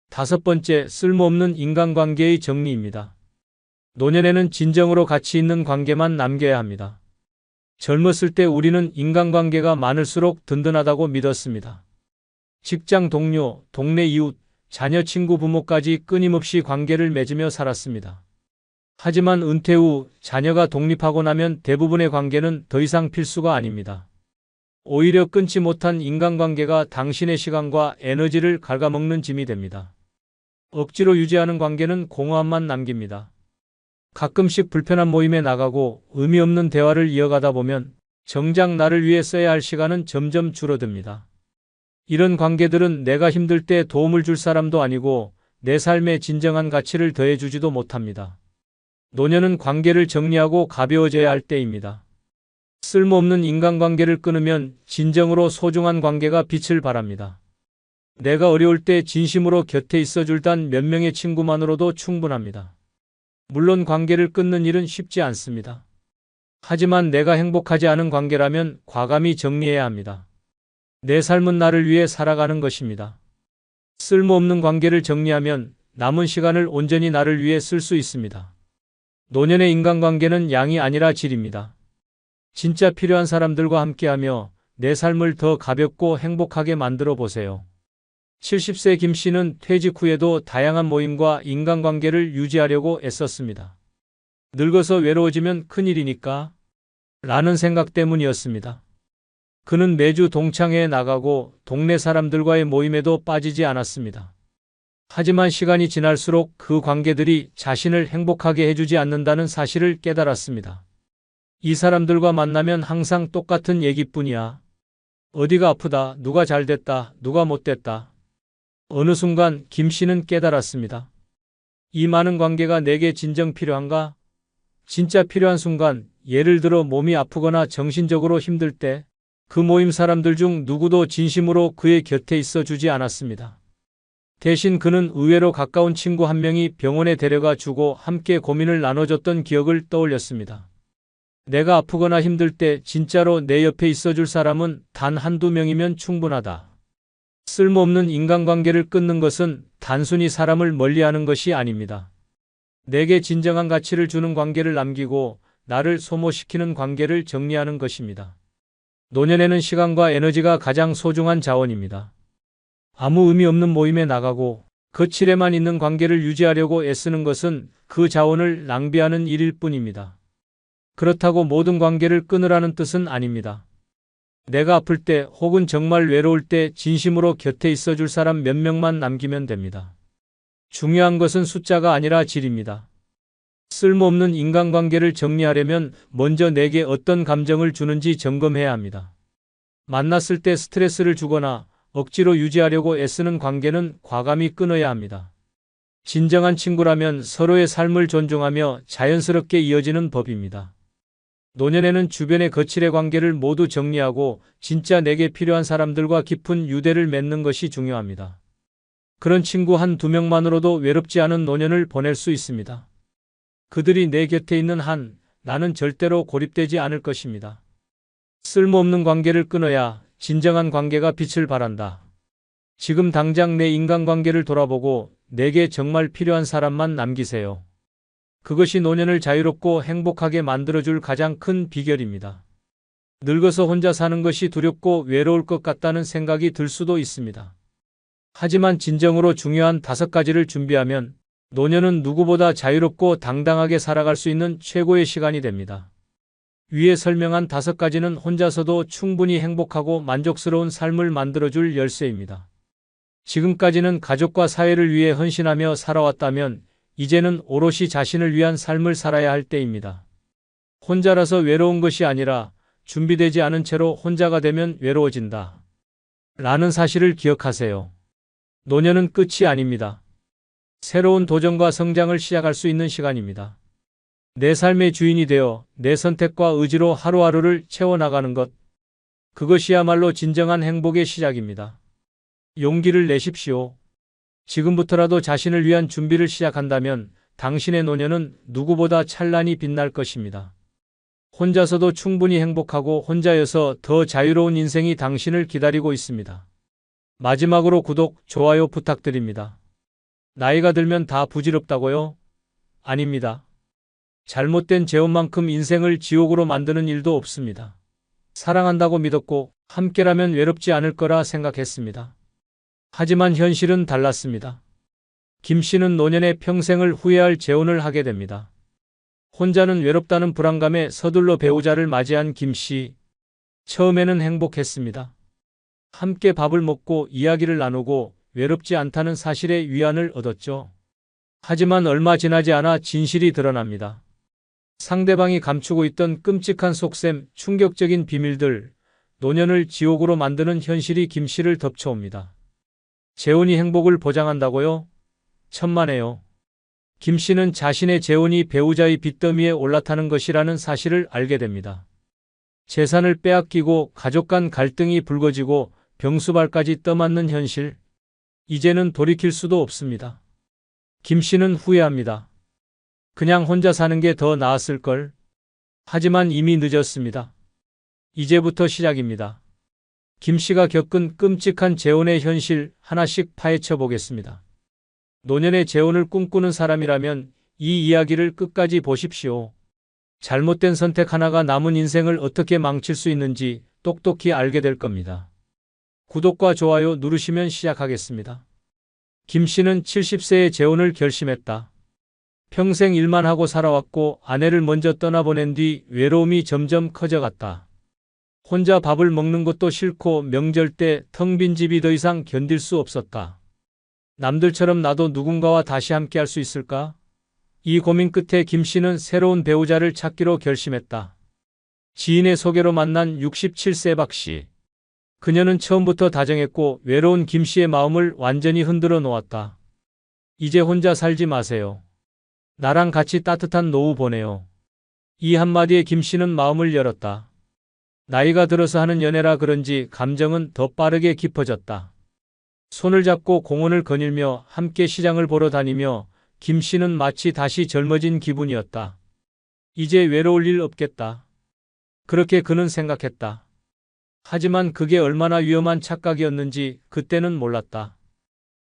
[SPEAKER 3] 다섯 번째, 쓸모없는 인간관계의 정리입니다. 노년에는 진정으로 가치 있는 관계만 남겨야 합니다. 젊었을 때 우리는 인간관계가 많을수록 든든하다고 믿었습니다. 직장 동료, 동네 이웃, 자녀, 친구, 부모까지 끊임없이 관계를 맺으며 살았습니다. 하지만 은퇴 후 자녀가 독립하고 나면 대부분의 관계는 더 이상 필수가 아닙니다. 오히려 끊지 못한 인간관계가 당신의 시간과 에너지를 갉아먹는 짐이 됩니다. 억지로 유지하는 관계는 공허함만 남깁니다. 가끔씩 불편한 모임에 나가고 의미 없는 대화를 이어가다 보면 정작 나를 위해 써야 할 시간은 점점 줄어듭니다. 이런 관계들은 내가 힘들 때 도움을 줄 사람도 아니고 내 삶에 진정한 가치를 더해주지도 못합니다. 노년은 관계를 정리하고 가벼워져야 할 때입니다. 쓸모없는 인간관계를 끊으면 진정으로 소중한 관계가 빛을 발합니다. 내가 어려울 때 진심으로 곁에 있어줄 단 몇 명의 친구만으로도 충분합니다. 물론 관계를 끊는 일은 쉽지 않습니다. 하지만 내가 행복하지 않은 관계라면 과감히 정리해야 합니다. 내 삶은 나를 위해 살아가는 것입니다. 쓸모없는 관계를 정리하면 남은 시간을 온전히 나를 위해 쓸 수 있습니다. 노년의 인간관계는 양이 아니라 질입니다. 진짜 필요한 사람들과 함께하며 내 삶을 더 가볍고 행복하게 만들어 보세요. 70세 김 씨는 퇴직 후에도 다양한 모임과 인간관계를 유지하려고 애썼습니다. 늙어서 외로워지면 큰일이니까 라는 생각 때문이었습니다. 그는 매주 동창회에 나가고 동네 사람들과의 모임에도 빠지지 않았습니다. 하지만 시간이 지날수록 그 관계들이 자신을 행복하게 해주지 않는다는 사실을 깨달았습니다. 이 사람들과 만나면 항상 똑같은 얘기뿐이야. 어디가 아프다, 누가 잘됐다, 누가 못됐다. 어느 순간 김 씨는 깨달았습니다. 이 많은 관계가 내게 진정 필요한가? 진짜 필요한 순간, 예를 들어 몸이 아프거나 정신적으로 힘들 때, 그 모임 사람들 중 누구도 진심으로 그의 곁에 있어 주지 않았습니다. 대신 그는 의외로 가까운 친구 한 명이 병원에 데려가 주고 함께 고민을 나눠줬던 기억을 떠올렸습니다. 내가 아프거나 힘들 때 진짜로 내 옆에 있어 줄 사람은 단 한두 명이면 충분하다. 쓸모없는 인간관계를 끊는 것은 단순히 사람을 멀리하는 것이 아닙니다. 내게 진정한 가치를 주는 관계를 남기고 나를 소모시키는 관계를 정리하는 것입니다. 노년에는 시간과 에너지가 가장 소중한 자원입니다. 아무 의미 없는 모임에 나가고 거칠에만 있는 관계를 유지하려고 애쓰는 것은 그 자원을 낭비하는 일일 뿐입니다. 그렇다고 모든 관계를 끊으라는 뜻은 아닙니다. 내가 아플 때 혹은 정말 외로울 때 진심으로 곁에 있어 줄 사람 몇 명만 남기면 됩니다. 중요한 것은 숫자가 아니라 질입니다. 쓸모없는 인간관계를 정리하려면 먼저 내게 어떤 감정을 주는지 점검해야 합니다. 만났을 때 스트레스를 주거나 억지로 유지하려고 애쓰는 관계는 과감히 끊어야 합니다. 진정한 친구라면 서로의 삶을 존중하며 자연스럽게 이어지는 법입니다. 노년에는 주변의 거칠의 관계를 모두 정리하고 진짜 내게 필요한 사람들과 깊은 유대를 맺는 것이 중요합니다. 그런 친구 한 두 명만으로도 외롭지 않은 노년을 보낼 수 있습니다. 그들이 내 곁에 있는 한, 나는 절대로 고립되지 않을 것입니다. 쓸모없는 관계를 끊어야 진정한 관계가 빛을 발한다. 지금 당장 내 인간관계를 돌아보고 내게 정말 필요한 사람만 남기세요. 그것이 노년을 자유롭고 행복하게 만들어줄 가장 큰 비결입니다. 늙어서 혼자 사는 것이 두렵고 외로울 것 같다는 생각이 들 수도 있습니다. 하지만 진정으로 중요한 5가지를 준비하면 노년은 누구보다 자유롭고 당당하게 살아갈 수 있는 최고의 시간이 됩니다. 위에 설명한 5가지는 혼자서도 충분히 행복하고 만족스러운 삶을 만들어줄 열쇠입니다. 지금까지는 가족과 사회를 위해 헌신하며 살아왔다면 이제는 오롯이 자신을 위한 삶을 살아야 할 때입니다. 혼자라서 외로운 것이 아니라 준비되지 않은 채로 혼자가 되면 외로워진다. 라는 사실을 기억하세요. 노년은 끝이 아닙니다. 새로운 도전과 성장을 시작할 수 있는 시간입니다. 내 삶의 주인이 되어 내 선택과 의지로 하루하루를 채워나가는 것. 그것이야말로 진정한 행복의 시작입니다. 용기를 내십시오. 지금부터라도 자신을 위한 준비를 시작한다면 당신의 노년은 누구보다 찬란히 빛날 것입니다. 혼자서도 충분히 행복하고 혼자여서 더 자유로운 인생이 당신을 기다리고 있습니다. 마지막으로 구독, 좋아요 부탁드립니다. 나이가 들면 다 부질없다고요? 아닙니다. 잘못된 제어만큼 인생을 지옥으로 만드는 일도 없습니다. 사랑한다고 믿었고 함께라면 외롭지 않을 거라 생각했습니다. 하지만 현실은 달랐습니다. 김 씨는 노년에 평생을 후회할 재혼을 하게 됩니다. 혼자는 외롭다는 불안감에 서둘러 배우자를 맞이한 김 씨. 처음에는 행복했습니다. 함께 밥을 먹고 이야기를 나누고 외롭지 않다는 사실에 위안을 얻었죠. 하지만 얼마 지나지 않아 진실이 드러납니다. 상대방이 감추고 있던 끔찍한 속셈, 충격적인 비밀들, 노년을 지옥으로 만드는 현실이 김 씨를 덮쳐옵니다. 재혼이 행복을 보장한다고요? 천만에요. 김 씨는 자신의 재혼이 배우자의 빚더미에 올라타는 것이라는 사실을 알게 됩니다. 재산을 빼앗기고 가족 간 갈등이 불거지고 병수발까지 떠맡는 현실. 이제는 돌이킬 수도 없습니다. 김 씨는 후회합니다. 그냥 혼자 사는 게 더 나았을걸. 하지만 이미 늦었습니다. 이제부터 시작입니다. 김 씨가 겪은 끔찍한 재혼의 현실 하나씩 파헤쳐 보겠습니다. 노년의 재혼을 꿈꾸는 사람이라면 이 이야기를 끝까지 보십시오. 잘못된 선택 하나가 남은 인생을 어떻게 망칠 수 있는지 똑똑히 알게 될 겁니다. 구독과 좋아요 누르시면 시작하겠습니다. 김 씨는 70세에 재혼을 결심했다. 평생 일만 하고 살아왔고 아내를 먼저 떠나보낸 뒤 외로움이 점점 커져갔다. 혼자 밥을 먹는 것도 싫고 명절 때 텅 빈 집이 더 이상 견딜 수 없었다. 남들처럼 나도 누군가와 다시 함께 할 수 있을까? 이 고민 끝에 김 씨는 새로운 배우자를 찾기로 결심했다. 지인의 소개로 만난 67세 박 씨. 그녀는 처음부터 다정했고 외로운 김 씨의 마음을 완전히 흔들어 놓았다. 이제 혼자 살지 마세요. 나랑 같이 따뜻한 노후 보내요. 이 한마디에 김 씨는 마음을 열었다. 나이가 들어서 하는 연애라 그런지 감정은 더 빠르게 깊어졌다. 손을 잡고 공원을 거닐며 함께 시장을 보러 다니며 김 씨는 마치 다시 젊어진 기분이었다. 이제 외로울 일 없겠다. 그렇게 그는 생각했다. 하지만 그게 얼마나 위험한 착각이었는지 그때는 몰랐다.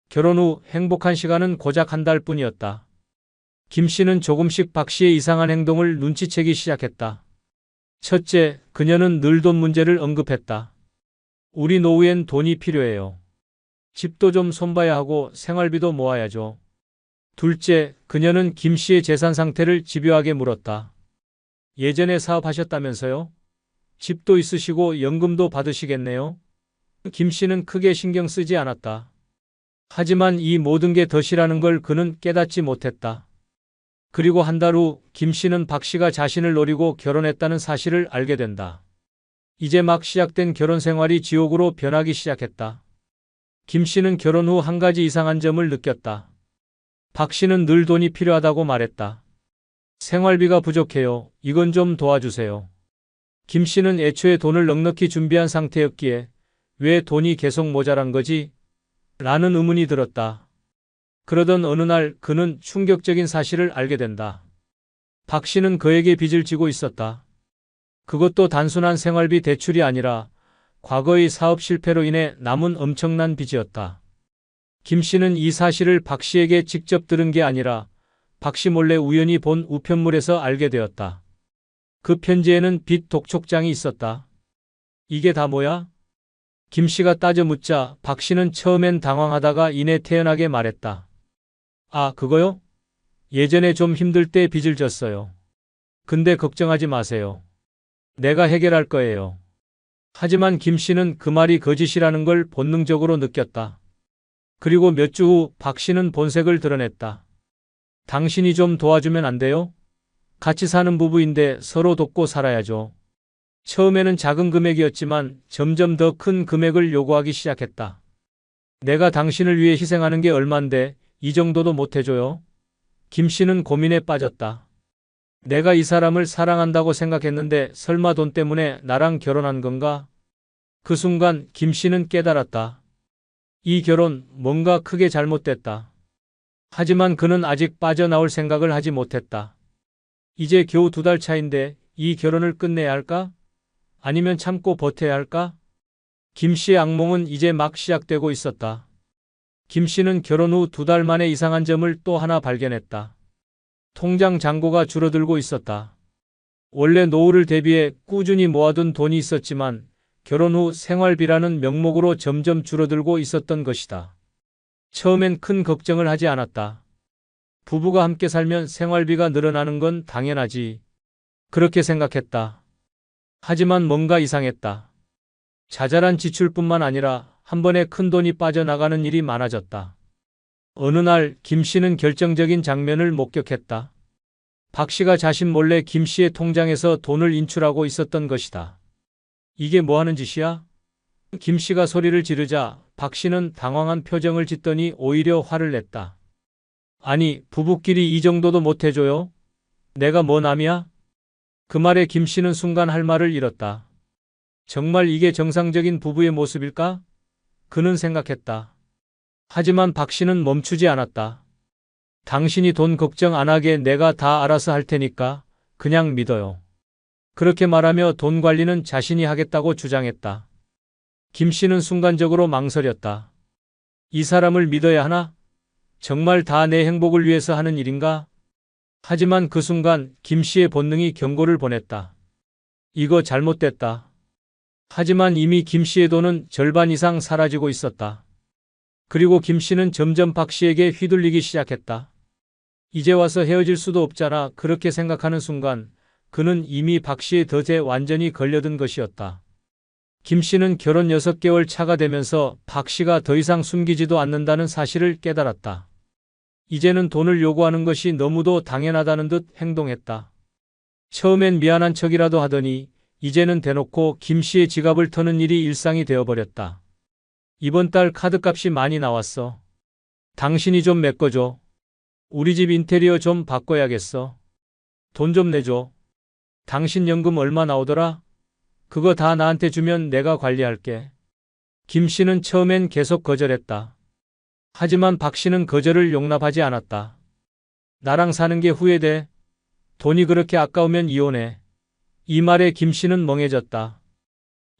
[SPEAKER 3] 결혼 후 행복한 시간은 고작 한 달뿐이었다. 김 씨는 조금씩 박 씨의 이상한 행동을 눈치채기 시작했다. 첫째, 그녀는 늘 돈 문제를 언급했다. 우리 노후엔 돈이 필요해요. 집도 좀 손봐야 하고 생활비도 모아야죠. 둘째, 그녀는 김 씨의 재산 상태를 집요하게 물었다. 예전에 사업하셨다면서요? 집도 있으시고 연금도 받으시겠네요? 김 씨는 크게 신경 쓰지 않았다. 하지만 이 모든 게 덫이라는 걸 그는 깨닫지 못했다. 그리고 한 달 후 김 씨는 박 씨가 자신을 노리고 결혼했다는 사실을 알게 된다. 이제 막 시작된 결혼 생활이 지옥으로 변하기 시작했다. 김 씨는 결혼 후 한 가지 이상한 점을 느꼈다. 박 씨는 늘 돈이 필요하다고 말했다. 생활비가 부족해요. 이건 좀 도와주세요. 김 씨는 애초에 돈을 넉넉히 준비한 상태였기에 왜 돈이 계속 모자란 거지? 라는 의문이 들었다. 그러던 어느 날 그는 충격적인 사실을 알게 된다. 박 씨는 그에게 빚을 지고 있었다. 그것도 단순한 생활비 대출이 아니라 과거의 사업 실패로 인해 남은 엄청난 빚이었다. 김 씨는 이 사실을 박 씨에게 직접 들은 게 아니라 박 씨 몰래 우연히 본 우편물에서 알게 되었다. 그 편지에는 빚 독촉장이 있었다. 이게 다 뭐야? 김 씨가 따져 묻자 박 씨는 처음엔 당황하다가 이내 태연하게 말했다. 아, 그거요? 예전에 좀 힘들 때 빚을 졌어요. 근데 걱정하지 마세요. 내가 해결할 거예요. 하지만 김 씨는 그 말이 거짓이라는 걸 본능적으로 느꼈다. 그리고 몇 주 후 박 씨는 본색을 드러냈다. 당신이 좀 도와주면 안 돼요? 같이 사는 부부인데 서로 돕고 살아야죠. 처음에는 작은 금액이었지만 점점 더 큰 금액을 요구하기 시작했다. 내가 당신을 위해 희생하는 게 얼만데 이 정도도 못 해줘요? 김 씨는 고민에 빠졌다. 내가 이 사람을 사랑한다고 생각했는데 설마 돈 때문에 나랑 결혼한 건가? 그 순간 김 씨는 깨달았다. 이 결혼 뭔가 크게 잘못됐다. 하지만 그는 아직 빠져나올 생각을 하지 못했다. 이제 겨우 2달 차인데 이 결혼을 끝내야 할까? 아니면 참고 버텨야 할까? 김 씨의 악몽은 이제 막 시작되고 있었다. 김 씨는 결혼 후 2달 만에 이상한 점을 또 하나 발견했다. 통장 잔고가 줄어들고 있었다. 원래 노후를 대비해 꾸준히 모아둔 돈이 있었지만 결혼 후 생활비라는 명목으로 점점 줄어들고 있었던 것이다. 처음엔 큰 걱정을 하지 않았다. 부부가 함께 살면 생활비가 늘어나는 건 당연하지. 그렇게 생각했다. 하지만 뭔가 이상했다. 자잘한 지출뿐만 아니라 한 번에 큰 돈이 빠져나가는 일이 많아졌다. 어느 날 김 씨는 결정적인 장면을 목격했다. 박 씨가 자신 몰래 김 씨의 통장에서 돈을 인출하고 있었던 것이다. 이게 뭐 하는 짓이야? 김 씨가 소리를 지르자 박 씨는 당황한 표정을 짓더니 오히려 화를 냈다. 아니, 부부끼리 이 정도도 못 해줘요? 내가 뭐 남이야? 그 말에 김 씨는 순간 할 말을 잃었다. 정말 이게 정상적인 부부의 모습일까? 그는 생각했다. 하지만 박 씨는 멈추지 않았다. 당신이 돈 걱정 안 하게 내가 다 알아서 할 테니까 그냥 믿어요. 그렇게 말하며 돈 관리는 자신이 하겠다고 주장했다. 김 씨는 순간적으로 망설였다. 이 사람을 믿어야 하나? 정말 다 내 행복을 위해서 하는 일인가? 하지만 그 순간 김 씨의 본능이 경고를 보냈다. 이거 잘못됐다. 하지만 이미 김 씨의 돈은 절반 이상 사라지고 있었다. 그리고 김 씨는 점점 박 씨에게 휘둘리기 시작했다. 이제 와서 헤어질 수도 없잖아. 그렇게 생각하는 순간 그는 이미 박 씨의 덫에 완전히 걸려든 것이었다. 김 씨는 결혼 6개월 차가 되면서 박 씨가 더 이상 숨기지도 않는다는 사실을 깨달았다. 이제는 돈을 요구하는 것이 너무도 당연하다는 듯 행동했다. 처음엔 미안한 척이라도 하더니 이제는 대놓고 김 씨의 지갑을 터는 일이 일상이 되어버렸다. 이번 달 카드값이 많이 나왔어. 당신이 좀 메꿔줘. 우리 집 인테리어 좀 바꿔야겠어. 돈 좀 내줘. 당신 연금 얼마 나오더라? 그거 다 나한테 주면 내가 관리할게. 김 씨는 처음엔 계속 거절했다. 하지만 박 씨는 거절을 용납하지 않았다. 나랑 사는 게 후회돼. 돈이 그렇게 아까우면 이혼해. 이 말에 김 씨는 멍해졌다.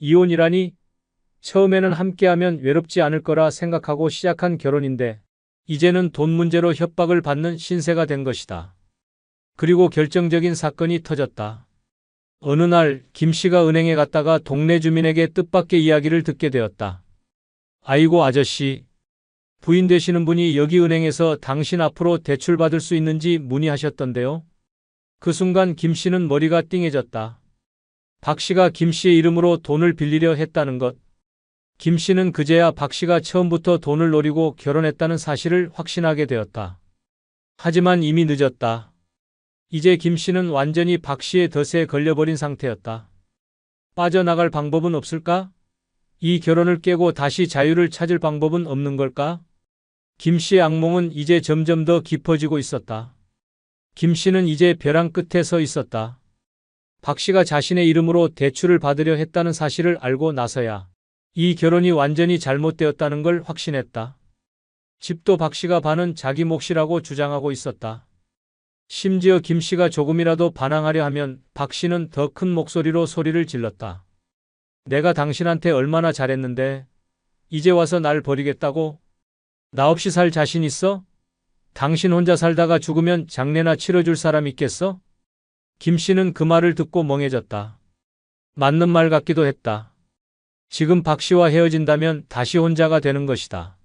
[SPEAKER 3] 이혼이라니? 처음에는 함께하면 외롭지 않을 거라 생각하고 시작한 결혼인데 이제는 돈 문제로 협박을 받는 신세가 된 것이다. 그리고 결정적인 사건이 터졌다. 어느 날 김 씨가 은행에 갔다가 동네 주민에게 뜻밖의 이야기를 듣게 되었다. 아이고 아저씨, 부인 되시는 분이 여기 은행에서 당신 앞으로 대출 받을 수 있는지 문의하셨던데요. 그 순간 김 씨는 머리가 띵해졌다. 박 씨가 김 씨의 이름으로 돈을 빌리려 했다는 것. 김 씨는 그제야 박 씨가 처음부터 돈을 노리고 결혼했다는 사실을 확신하게 되었다. 하지만 이미 늦었다. 이제 김 씨는 완전히 박 씨의 덫에 걸려버린 상태였다. 빠져나갈 방법은 없을까? 이 결혼을 깨고 다시 자유를 찾을 방법은 없는 걸까? 김 씨의 악몽은 이제 점점 더 깊어지고 있었다. 김 씨는 이제 벼랑 끝에 서 있었다. 박 씨가 자신의 이름으로 대출을 받으려 했다는 사실을 알고 나서야 이 결혼이 완전히 잘못되었다는 걸 확신했다. 집도 박 씨가 반은 자기 몫이라고 주장하고 있었다. 심지어 김 씨가 조금이라도 반항하려 하면 박 씨는 더 큰 목소리로 소리를 질렀다. 내가 당신한테 얼마나 잘했는데 이제 와서 날 버리겠다고? 나 없이 살 자신 있어? 당신 혼자 살다가 죽으면 장례나 치러줄 사람 있겠어? 김 씨는 그 말을 듣고 멍해졌다. 맞는 말 같기도 했다. 지금 박 씨와 헤어진다면 다시 혼자가 되는 것이다.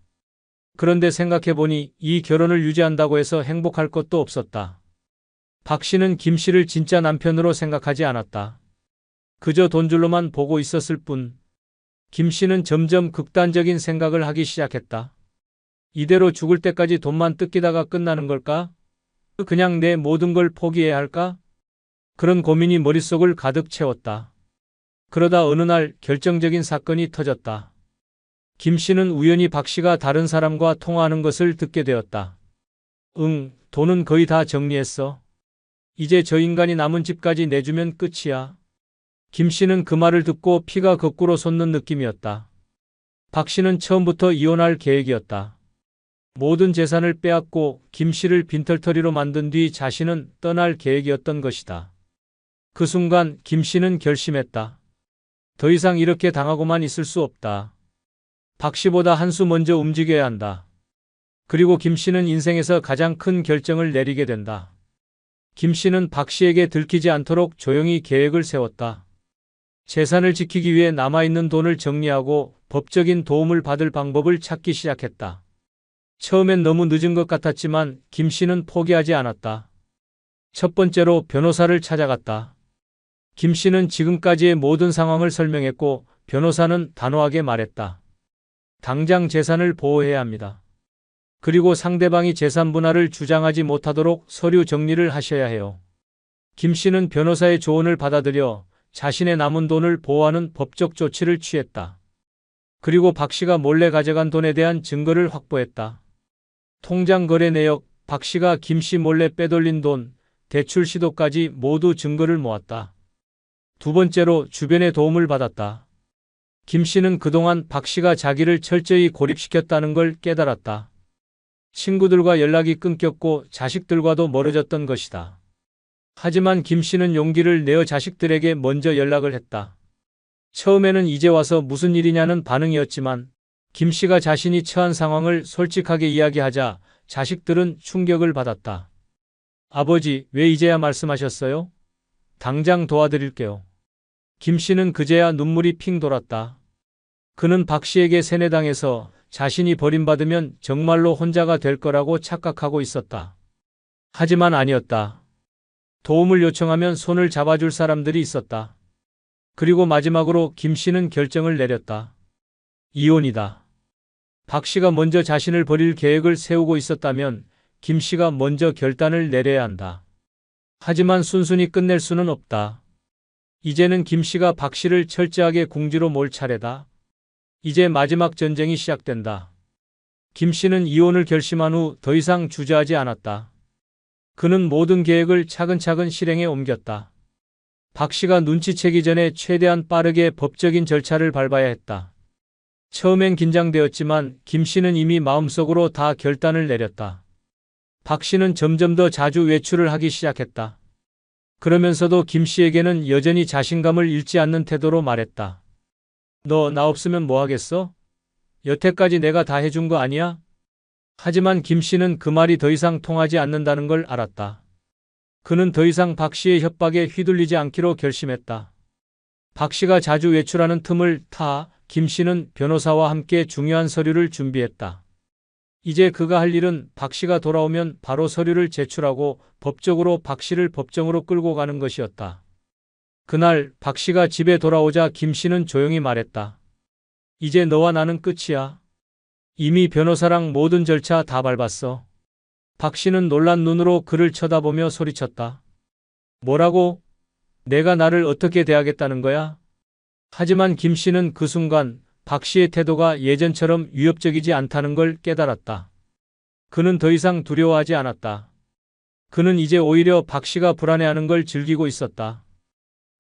[SPEAKER 3] 그런데 생각해보니 이 결혼을 유지한다고 해서 행복할 것도 없었다. 박 씨는 김 씨를 진짜 남편으로 생각하지 않았다. 그저 돈줄로만 보고 있었을 뿐. 김 씨는 점점 극단적인 생각을 하기 시작했다. 이대로 죽을 때까지 돈만 뜯기다가 끝나는 걸까? 그냥 내 모든 걸 포기해야 할까? 그런 고민이 머릿속을 가득 채웠다. 그러다 어느 날 결정적인 사건이 터졌다. 김 씨는 우연히 박 씨가 다른 사람과 통화하는 것을 듣게 되었다. 응, 돈은 거의 다 정리했어. 이제 저 인간이 남은 집까지 내주면 끝이야. 김 씨는 그 말을 듣고 피가 거꾸로 솟는 느낌이었다. 박 씨는 처음부터 이혼할 계획이었다. 모든 재산을 빼앗고 김 씨를 빈털터리로 만든 뒤 자신은 떠날 계획이었던 것이다. 그 순간 김 씨는 결심했다. 더 이상 이렇게 당하고만 있을 수 없다. 박 씨보다 한 수 먼저 움직여야 한다. 그리고 김 씨는 인생에서 가장 큰 결정을 내리게 된다. 김 씨는 박 씨에게 들키지 않도록 조용히 계획을 세웠다. 재산을 지키기 위해 남아있는 돈을 정리하고 법적인 도움을 받을 방법을 찾기 시작했다. 처음엔 너무 늦은 것 같았지만 김 씨는 포기하지 않았다. 첫 번째로 변호사를 찾아갔다. 김 씨는 지금까지의 모든 상황을 설명했고 변호사는 단호하게 말했다. 당장 재산을 보호해야 합니다. 그리고 상대방이 재산 분할을 주장하지 못하도록 서류 정리를 하셔야 해요. 김 씨는 변호사의 조언을 받아들여 자신의 남은 돈을 보호하는 법적 조치를 취했다. 그리고 박 씨가 몰래 가져간 돈에 대한 증거를 확보했다. 통장 거래 내역, 박 씨가 김 씨 몰래 빼돌린 돈, 대출 시도까지 모두 증거를 모았다. 두 번째로 주변의 도움을 받았다. 김 씨는 그동안 박 씨가 자기를 철저히 고립시켰다는 걸 깨달았다. 친구들과 연락이 끊겼고 자식들과도 멀어졌던 것이다. 하지만 김 씨는 용기를 내어 자식들에게 먼저 연락을 했다. 처음에는 이제 와서 무슨 일이냐는 반응이었지만 김 씨가 자신이 처한 상황을 솔직하게 이야기하자 자식들은 충격을 받았다. 아버지, 왜 이제야 말씀하셨어요? 당장 도와드릴게요. 김 씨는 그제야 눈물이 핑 돌았다. 그는 박 씨에게 세뇌당해서 자신이 버림받으면 정말로 혼자가 될 거라고 착각하고 있었다. 하지만 아니었다. 도움을 요청하면 손을 잡아줄 사람들이 있었다. 그리고 마지막으로 김 씨는 결정을 내렸다. 이혼이다. 박 씨가 먼저 자신을 버릴 계획을 세우고 있었다면 김 씨가 먼저 결단을 내려야 한다. 하지만 순순히 끝낼 수는 없다. 이제는 김 씨가 박 씨를 철저하게 궁지로 몰 차례다. 이제 마지막 전쟁이 시작된다. 김 씨는 이혼을 결심한 후 더 이상 주저하지 않았다. 그는 모든 계획을 차근차근 실행에 옮겼다. 박 씨가 눈치채기 전에 최대한 빠르게 법적인 절차를 밟아야 했다. 처음엔 긴장되었지만 김 씨는 이미 마음속으로 다 결단을 내렸다. 박 씨는 점점 더 자주 외출을 하기 시작했다. 그러면서도 김 씨에게는 여전히 자신감을 잃지 않는 태도로 말했다. 너 나 없으면 뭐 하겠어? 여태까지 내가 다 해준 거 아니야? 하지만 김 씨는 그 말이 더 이상 통하지 않는다는 걸 알았다. 그는 더 이상 박 씨의 협박에 휘둘리지 않기로 결심했다. 박 씨가 자주 외출하는 틈을 타 김 씨는 변호사와 함께 중요한 서류를 준비했다. 이제 그가 할 일은 박 씨가 돌아오면 바로 서류를 제출하고 법적으로 박 씨를 법정으로 끌고 가는 것이었다. 그날 박 씨가 집에 돌아오자 김 씨는 조용히 말했다. 이제 너와 나는 끝이야. 이미 변호사랑 모든 절차 다 밟았어. 박 씨는 놀란 눈으로 그를 쳐다보며 소리쳤다. 뭐라고? 내가 나를 어떻게 대하겠다는 거야? 하지만 김 씨는 그 순간 박 씨의 태도가 예전처럼 위협적이지 않다는 걸 깨달았다. 그는 더 이상 두려워하지 않았다. 그는 이제 오히려 박 씨가 불안해하는 걸 즐기고 있었다.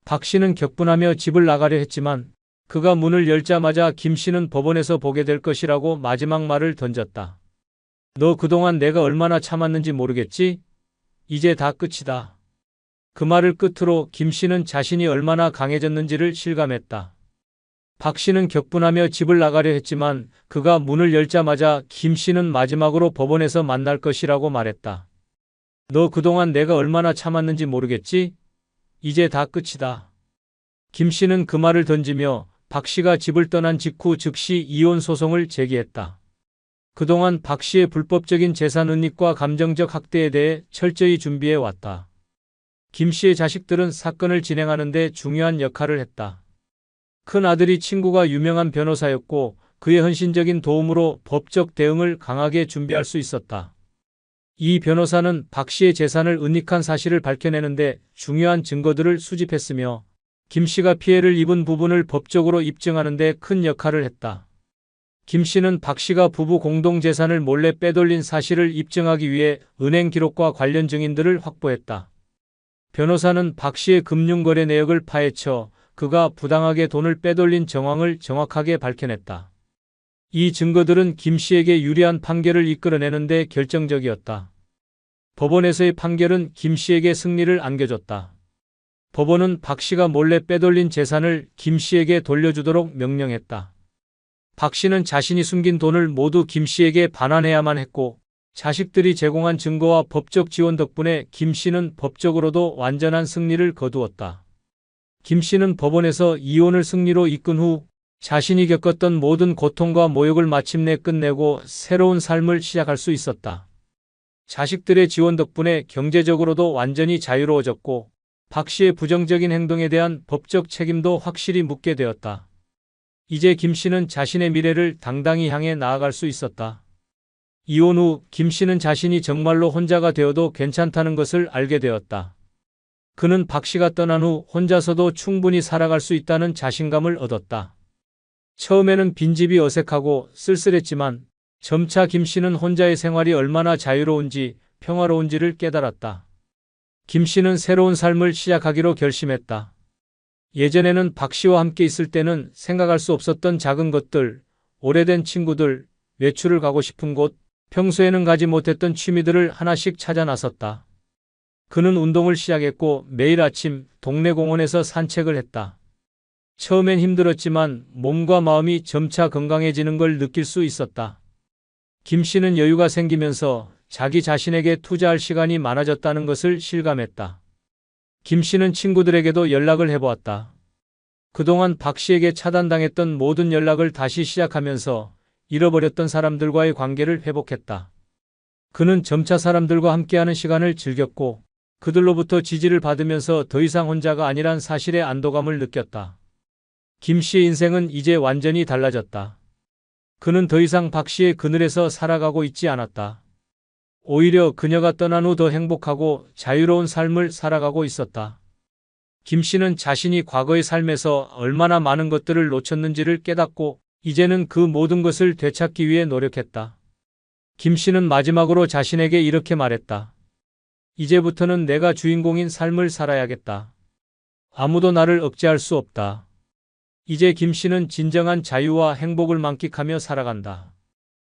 [SPEAKER 3] 박 씨는 격분하며 집을 나가려 했지만 그가 문을 열자마자 김 씨는 법원에서 보게 될 것이라고 마지막 말을 던졌다. 너 그동안 내가 얼마나 참았는지 모르겠지? 이제 다 끝이다. 그 말을 끝으로 김 씨는 자신이 얼마나 강해졌는지를 실감했다. 박 씨는 격분하며 집을 나가려 했지만 그가 문을 열자마자 김 씨는 마지막으로 법원에서 만날 것이라고 말했다. 너 그동안 내가 얼마나 참았는지 모르겠지? 이제 다 끝이다. 김 씨는 그 말을 던지며 박 씨가 집을 떠난 직후 즉시 이혼 소송을 제기했다. 그동안 박 씨의 불법적인 재산 은닉과 감정적 학대에 대해 철저히 준비해 왔다. 김 씨의 자식들은 사건을 진행하는 데 중요한 역할을 했다. 큰 아들이 친구가 유명한 변호사였고 그의 헌신적인 도움으로 법적 대응을 강하게 준비할 수 있었다. 이 변호사는 박 씨의 재산을 은닉한 사실을 밝혀내는데 중요한 증거들을 수집했으며 김 씨가 피해를 입은 부분을 법적으로 입증하는 데 큰 역할을 했다. 김 씨는 박 씨가 부부 공동 재산을 몰래 빼돌린 사실을 입증하기 위해 은행 기록과 관련 증인들을 확보했다. 변호사는 박 씨의 금융거래 내역을 파헤쳐 그가 부당하게 돈을 빼돌린 정황을 정확하게 밝혀냈다. 이 증거들은 김 씨에게 유리한 판결을 이끌어내는 데 결정적이었다. 법원에서의 판결은 김 씨에게 승리를 안겨줬다. 법원은 박 씨가 몰래 빼돌린 재산을 김 씨에게 돌려주도록 명령했다. 박 씨는 자신이 숨긴 돈을 모두 김 씨에게 반환해야만 했고 자식들이 제공한 증거와 법적 지원 덕분에 김 씨는 법적으로도 완전한 승리를 거두었다. 김 씨는 법원에서 이혼을 승리로 이끈 후 자신이 겪었던 모든 고통과 모욕을 마침내 끝내고 새로운 삶을 시작할 수 있었다. 자식들의 지원 덕분에 경제적으로도 완전히 자유로워졌고 박 씨의 부정적인 행동에 대한 법적 책임도 확실히 묻게 되었다. 이제 김 씨는 자신의 미래를 당당히 향해 나아갈 수 있었다. 이혼 후 김 씨는 자신이 정말로 혼자가 되어도 괜찮다는 것을 알게 되었다. 그는 박 씨가 떠난 후 혼자서도 충분히 살아갈 수 있다는 자신감을 얻었다. 처음에는 빈집이 어색하고 쓸쓸했지만 점차 김 씨는 혼자의 생활이 얼마나 자유로운지 평화로운지를 깨달았다. 김 씨는 새로운 삶을 시작하기로 결심했다. 예전에는 박 씨와 함께 있을 때는 생각할 수 없었던 작은 것들, 오래된 친구들, 외출을 가고 싶은 곳, 평소에는 가지 못했던 취미들을 하나씩 찾아 나섰다. 그는 운동을 시작했고 매일 아침 동네 공원에서 산책을 했다. 처음엔 힘들었지만 몸과 마음이 점차 건강해지는 걸 느낄 수 있었다. 김 씨는 여유가 생기면서 자기 자신에게 투자할 시간이 많아졌다는 것을 실감했다. 김 씨는 친구들에게도 연락을 해보았다. 그동안 박 씨에게 차단당했던 모든 연락을 다시 시작하면서 잃어버렸던 사람들과의 관계를 회복했다. 그는 점차 사람들과 함께하는 시간을 즐겼고 그들로부터 지지를 받으면서 더 이상 혼자가 아니란 사실에 안도감을 느꼈다. 김 씨의 인생은 이제 완전히 달라졌다. 그는 더 이상 박 씨의 그늘에서 살아가고 있지 않았다. 오히려 그녀가 떠난 후 더 행복하고 자유로운 삶을 살아가고 있었다. 김 씨는 자신이 과거의 삶에서 얼마나 많은 것들을 놓쳤는지를 깨닫고 이제는 그 모든 것을 되찾기 위해 노력했다. 김 씨는 마지막으로 자신에게 이렇게 말했다. 이제부터는 내가 주인공인 삶을 살아야겠다. 아무도 나를 억제할 수 없다. 이제 김 씨는 진정한 자유와 행복을 만끽하며 살아간다.